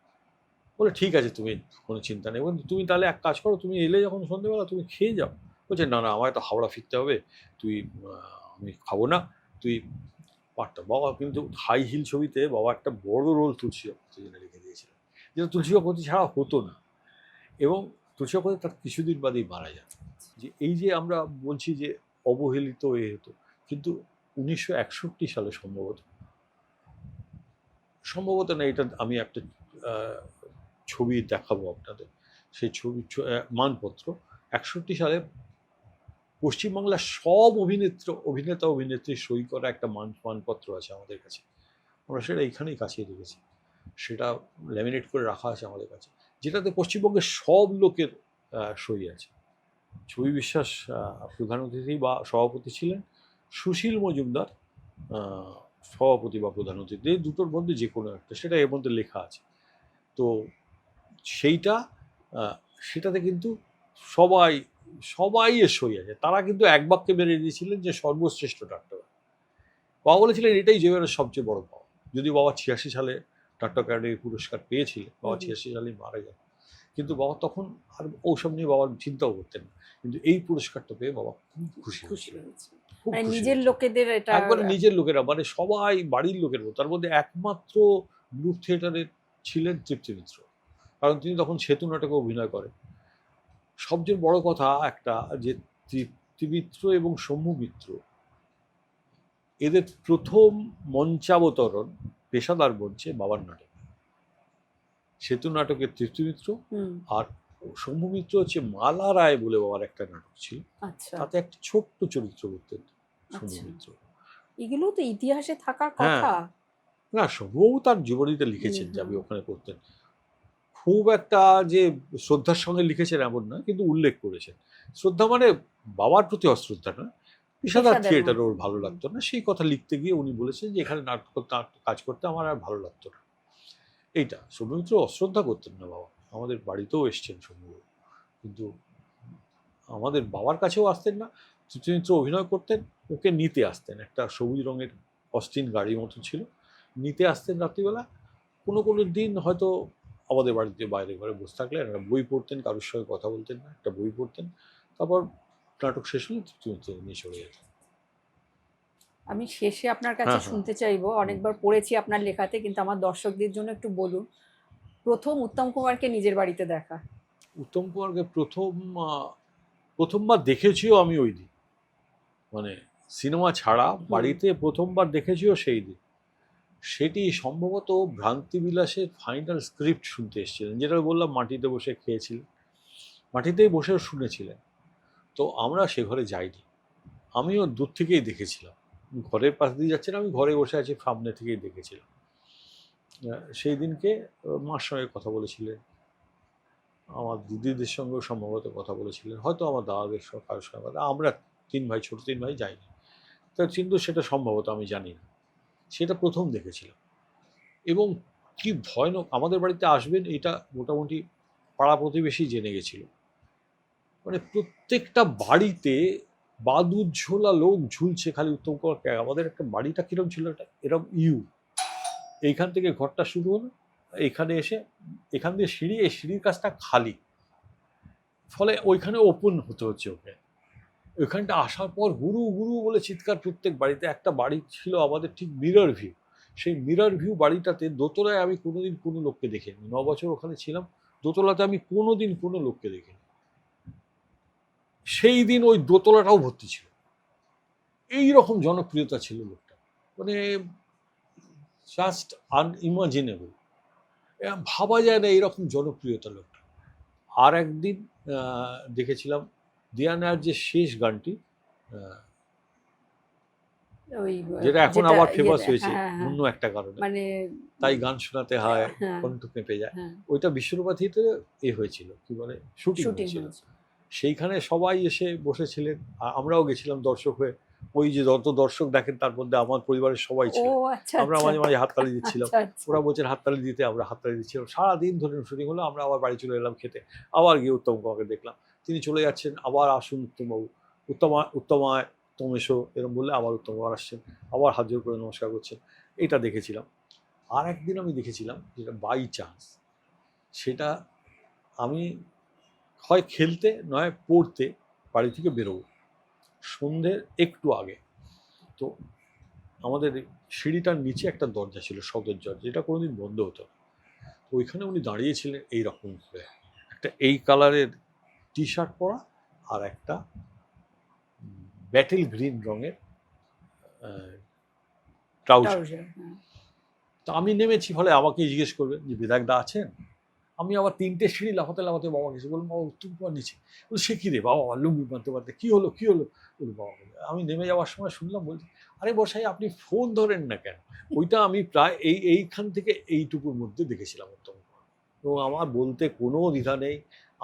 বলে, ঠিক আছে, তুমি কোনো চিন্তা নেই। বলুন, তুমি তাহলে এক কাজ করো, তুমি এলে যখন সন্ধ্যেবেলা তুমি খেয়ে যাও। বলছে, না না, আমায় তো হাওড়া ফিরতে হবে, তুই আমি খাবো না, তুই পারতাম। বাবা কিন্তু হাই হিল ছবিতে বাবা একটা বড় রোল তুলসী চক্রবর্তী রেখে দিয়েছিলেন, যেটা তুলসী চক্রবর্তী ছাড়া হতো না। এবং তুলসী চক্রবর্তী তার কিছুদিন বাদেই মারা যান। যে এই যে আমরা বলছি যে অবহেলিত এ হতো, কিন্তু 1961 সালে সম্ভবত না, এটা আমি একটা ছবি দেখাবো আপনাদের, সেই ছবি মানপত্র। 61 সালে পশ্চিমবাংলার সব অভিনেতা অভিনেত্রী সই করা একটা মানপত্র আছে আমাদের কাছে। আমরা সেটা এইখানেই কাছে রেখেছি, সেটা ল্যামিনেট করে রাখা আছে আমাদের কাছে, যেটাতে পশ্চিমবঙ্গের সব লোকের সই আছে। ছবি বিশ্বাস প্রধান অতিথি বা সভাপতি ছিলেন, সুশীল মজুমদার সভাপতি বা প্রধান অতিথি, এই দুটোর মধ্যে যে কোনো একটা, সেটা এর মধ্যে লেখা আছে। তো সেইটা সেটাতে কিন্তু সবাই সবাই এর সই আছে। তারা কিন্তু এক বাক্যে বেরিয়ে দিয়েছিলেন যে সর্বশ্রেষ্ঠ নাট্যকার। বাবা বলেছিলেন, এটাই জীবনের সবচেয়ে বড় পাওয়া। যদি বাবা 86 সালে নাট্য একাডেমি পুরস্কার পেয়েছিলেন, বাবা 86 সালেই মারা যান, কিন্তু বাবা তখন আর ওসব নিয়ে বাবার চিন্তাও করতেন না। কিন্তু এই পুরস্কারটা পেয়ে বাবা খুব খুশি হয়েছিলেন, হয়েছে। খুব মানে খুশি নিজের হয়েছিলেন। লোকেদের এটা একবারে নিজের লোকেরা, মানে সবাই বাড়ির লোকের মতো। তার মধ্যে একমাত্র গ্রুপ থিয়েটারের ছিলেন তৃপ্তি মিত্র, কারণ তিনি তখন সেতু নাটকে অভিনয় করেন। সবচেয়ে বড় কথা একটা, যে তৃপ্তি মিত্র এবং শম্ভু মিত্র, এদের প্রথম মঞ্চাবতরণ পেশাদার মঞ্চে বাবার নাটক। সেতু নাটকের তৃপ্তি মিত্র, আর শম্ভু মিত্র হচ্ছে মালা রায় বলে বাবার একটা নাটক ছিল, তাতে একটা ছোট্ট চরিত্র করতেন শম্ভু মিত্র। এগুলো তো ইতিহাসে থাকার হ্যাঁ, কথা। না শম্ভুবাবু তার জীবনীতে লিখেছেন যে আমি ওখানে করতেন। খুব একটা যে শ্রদ্ধার সঙ্গে লিখেছেন এমন না, কিন্তু উল্লেখ করেছেন। শ্রদ্ধা মানে বাবার প্রতি অশ্রদ্ধা না, পেশাদার থিয়েটার ওর ভালো লাগতো না, সেই কথা লিখতে গিয়ে উনি বলেছেন যে এখানে নাটক কাজ করতে আমার আর ভালো লাগতো না। এইটা সৌমিত্র অশ্রদ্ধা করতেন না বাবা, আমাদের বাড়িতেও এসছেন সৌমিত্র, কিন্তু আমাদের বাবার কাছেও আসতেন না। চিত্রমিত্র অভিনয় করতেন, ওকে নিতে আসতেন, একটা সবুজ রঙের অস্টিন গাড়ির মতো ছিল, নিতে আসতেন রাত্রিবেলা। কোনো কোনো দিন হয়তো আমাদের বাড়িতে বাইরে ঘরে বসে থাকলে একটা বই পড়তেন, কারোর সঙ্গে কথা বলতেন না, একটা বই পড়তেন, তারপর নাটক শেষ হলে চিত্রমিত্র নিয়ে চলে যেতেন। আমি শেষে আপনার কাছে শুনতে চাইবো, অনেকবার পড়েছি আপনার লেখাতে, কিন্তু আমার দর্শকদের জন্য একটু বলুন, প্রথম উত্তম কুমারকে নিজের বাড়িতে দেখা। উত্তম কুমারকে প্রথমবার দেখেছিও আমি ওই দিন, মানে সিনেমা ছাড়া বাড়িতে প্রথমবার দেখেছিও সেই দিন। সেটি সম্ভবত ভ্রান্তিবিলাসের ফাইনাল স্ক্রিপ্ট শুনতে এসেছিলেন, যেটা বললাম মাটিতে বসে খেয়েছিলেন, মাটিতেই বসে শুনেছিলেন। তো আমরা সে ঘরে যাইনি, আমিও দূর থেকেই দেখেছিলাম, ঘরের পাশ দিয়ে যাচ্ছেন, আমি ঘরে বসে আছি, সামনে থেকেই দেখেছিলাম। সেই দিনকে মার সঙ্গে কথা বলেছিলেন, আমার দিদিদের সঙ্গেও সম্ভবত কথা বলেছিলেন, হয়তো আমার দাদাদের সঙ্গে কারোর সঙ্গে কথা, আমরা 3 ভাই, ছোট 3 ভাই যাইনি, তো কিন্তু সেটা সম্ভবত আমি জানি না। সেটা প্রথম দেখেছিলাম এবং কি ভয়ানক, আমাদের বাড়িতে আসবেন এটা মোটামুটি পাড়া প্রতিবেশী জেনে গেছিল। মানে প্রত্যেকটা বাড়িতে বাদুড় ঝোলা লোক ঝুলছে খালি উত্তম কুমার। আমাদের একটা বাড়িটা কিরম ছিল, একটা এরকম এইখান থেকে ঘরটা শুরু হলো, এখানে এসে এখান দিয়ে সিঁড়ি, এই সিঁড়ির কাছটা খালি, ফলে ওইখানে ওপেন হতে হচ্ছে ওকে। ওইখানটা আসার পর গুরু গুরু বলে চিৎকার প্রত্যেক বাড়িতে। একটা বাড়ি ছিল আমাদের ঠিক মিরর ভিউ, সেই মিরর ভিউ বাড়িটাতে দোতলায় আমি কোনোদিন কোনো লোককে দেখিনি, 9 বছর ওখানে ছিলাম, দোতলাতে আমি কোনোদিন কোনো লোককে দেখিনি। সেই দিন ওই দোতলাটাও ভর্তি ছিল, এই রকম জনপ্রিয়তা ছিল লোকটা, মানে জাস্ট আনইমাজিনেবল, ভাবা যায় না এইরকম জনপ্রিয়তা লোকটা। আর একদিন দেখেছিলাম দিয়ানার যে শেষ গানটি, ওই যেটা এখন যেটা আবার ফেমাস ইয়েতে, হয়েছে হ্যাঁ হ্যাঁ, অন্য একটা কারণে, মানে তাই গান শোনাতে হয়, হ্যাঁ কণ্ঠ কেঁপে যায়, হ্যাঁ, ওইটা বিশ্বভারতীতে হয়েছিল, কি বলে, শুটিং শুটিং হয়েছিল। হয়েছে। সেইখানে সবাই এসে বসেছিলেন, আমরাও গেছিলাম দর্শক হয়ে। ওই যে যত দর্শক দেখেন তার মধ্যে আমার পরিবারের সবাই ও ছিল, আচ্ছা আমরা আচ্ছা মাঝে মাঝে হাততালি দিচ্ছিলাম, আচ্ছা আচ্ছা। ওরা বলছেন হাততালি দিতে, আমরা হাততালি দিচ্ছিলাম। সারাদিন ধরে শুটিং হলো, আমরা আবার বাড়ি চলে এলাম খেতে, আবার গিয়ে উত্তম কুমারকে দেখলাম, তিনি চলে যাচ্ছেন, আবার আসুন উত্তমবাবু, উত্তমায় তুমি এসো এরকম বললে আবার উত্তম কুমার আসছেন, আবার হাত জোর করে নমস্কার করছেন। এটা দেখেছিলাম। আর একদিন আমি দেখেছিলাম যেটা বাই চান্স, সেটা আমি হয় খেলতে নয় পড়তে বাড়ি থেকে বেরোবো সন্ধ্যের একটু আগে, তো আমাদের সিঁড়িটার নিচে একটা দরজা ছিল, সদর দরজা, যেটা কোনোদিন বন্ধ হতো না। তো ওইখানে উনি দাঁড়িয়েছিলেন এইরকম করে, একটা এই কালারের টি শার্ট পরা আর একটা ব্যাটেল গ্রিন রঙের ট্রাউজার। ট্রাউজার, হ্যাঁ। তো আমি নেমেছি, ফলে আমাকে জিজ্ঞেস করবেন যে বিধায়কদা আছেন। আমি আবার 3টে সিঁড়ি লাফাতে লাফাতে বাবা গেছি, বললাম বাবা উত্তম কুমার নিচে। বলে সে কি রে বাবা, লুঙ্গি বাঁধতে বাঁধতে কী হলো কী হলো। বলি বাবা, আমি নেমে যাওয়ার সময় শুনলাম, বলছি আরে বসাই আপনি ফোন ধরেন না কেন। ওইটা আমি প্রায় এইখান থেকে এইটুকুর মধ্যে দেখেছিলাম উত্তম কুমার, এবং আমার বলতে কোনো দ্বিধা নেই,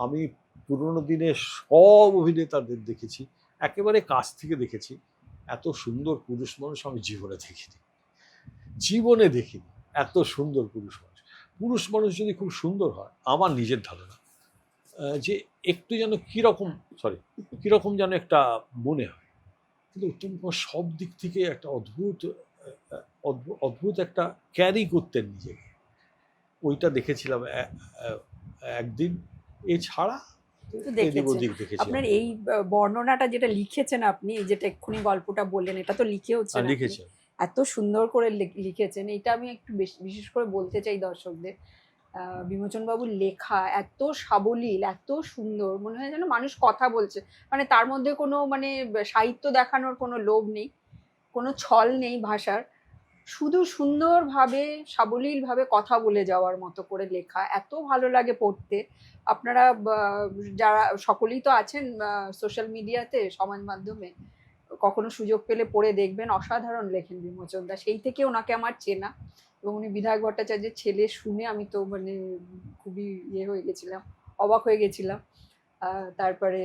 আমি পুরোনো দিনের সব অভিনেতাদের দেখেছি, একেবারে কাছ থেকে দেখেছি। এত সুন্দর পুরুষ মানুষ আমি জীবনে দেখিনি, জীবনে দেখিনি এত সুন্দর পুরুষ মানুষ। পুরুষ মানুষ যদি খুব সুন্দর হয়, আমার নিজের ধারণা যে একটু যেন কীরকম যেন একটা মনে হয়, কিন্তু উত্তম কুমার সব দিক থেকে একটা অদ্ভুত একটা ক্যারি করতেন নিজেকে, ওইটা দেখেছিলাম একদিন। এছাড়া তো এদিক দেখেছেন ওদিক দেখেছিলাম। আপনার এই বর্ণনাটা যেটা লিখেছেন আপনি, এই যেটা এক্ষুনি গল্পটা বললেন, এটা তো লিখেওছেন আপনি, লিখেছেন। এত সুন্দর করে লিখেছেন। এটা আমি একটু বিশেষ করে বলতে চাই দর্শকদের, বিমোচন বাবুর লেখা এত সাবলীল, এত সুন্দর, মনে হয় যেন মানুষ কথা বলছে, মানে তার মধ্যে কোনো মানে সাহিত্য দেখানোর কোনো লোভ নেই, কোনো ছল নেই ভাষার, শুধু সুন্দরভাবে সাবলীলভাবে কথা বলে যাওয়ার মতো করে লেখা, এত ভালো লাগে পড়তে। আপনারা যারা সকলেই তো আছেন সোশ্যাল মিডিয়াতে, সমাজ মাধ্যমে, কখনো সুযোগ পেলে পড়ে দেখবেন, অসাধারণ লেখেন বিমোচন দা, সেই থেকে ওনাকে আমার চেনা, এবং উনি বিধায়ক ভট্টাচার্যের ছেলে শুনে আমি তো মানে খুবই হয়ে গেছিলাম, অবাক হয়ে গেছিলাম। তারপরে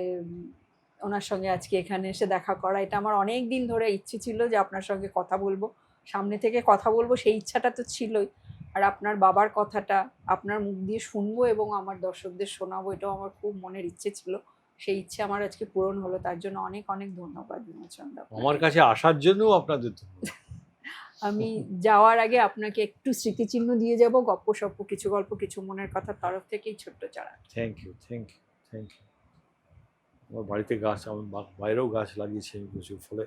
ওনার সঙ্গে আজকে এখানে এসে দেখা করা, এটা আমার অনেক দিন ধরে ইচ্ছে ছিল যে আপনার সঙ্গে কথা বলবো, সামনে থেকে কথা বলবো, সেই ইচ্ছাটা তো ছিলই। আর আপনার বাবার কথাটা আপনার মুখ দিয়ে শুনবো এবং আমার দর্শকদের শোনাবো, এটাও আমার খুব মনের ইচ্ছে ছিল, সেই ইচ্ছে আমার আজকে পূরণ হলো, তার জন্য অনেক অনেক ধন্যবাদ বিমোচন দা। আমার কাছে আসার জন্যও আপনাদের ধন্যবাদ। আমি যাওয়ার আগে আপনাকে একটু স্মৃতিচিহ্ন দিয়ে যাব, গপ্প কিছু গল্প, কিছু মনের কথা তরফ থেকেই ছোট্ট চারা। Thank you. আমার বাড়িতে গাছ, আমার বাইরেও গাছ লাগিয়েছি আমি প্রচুর, ফলে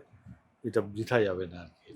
এটা বৃথা যাবে না আর কি।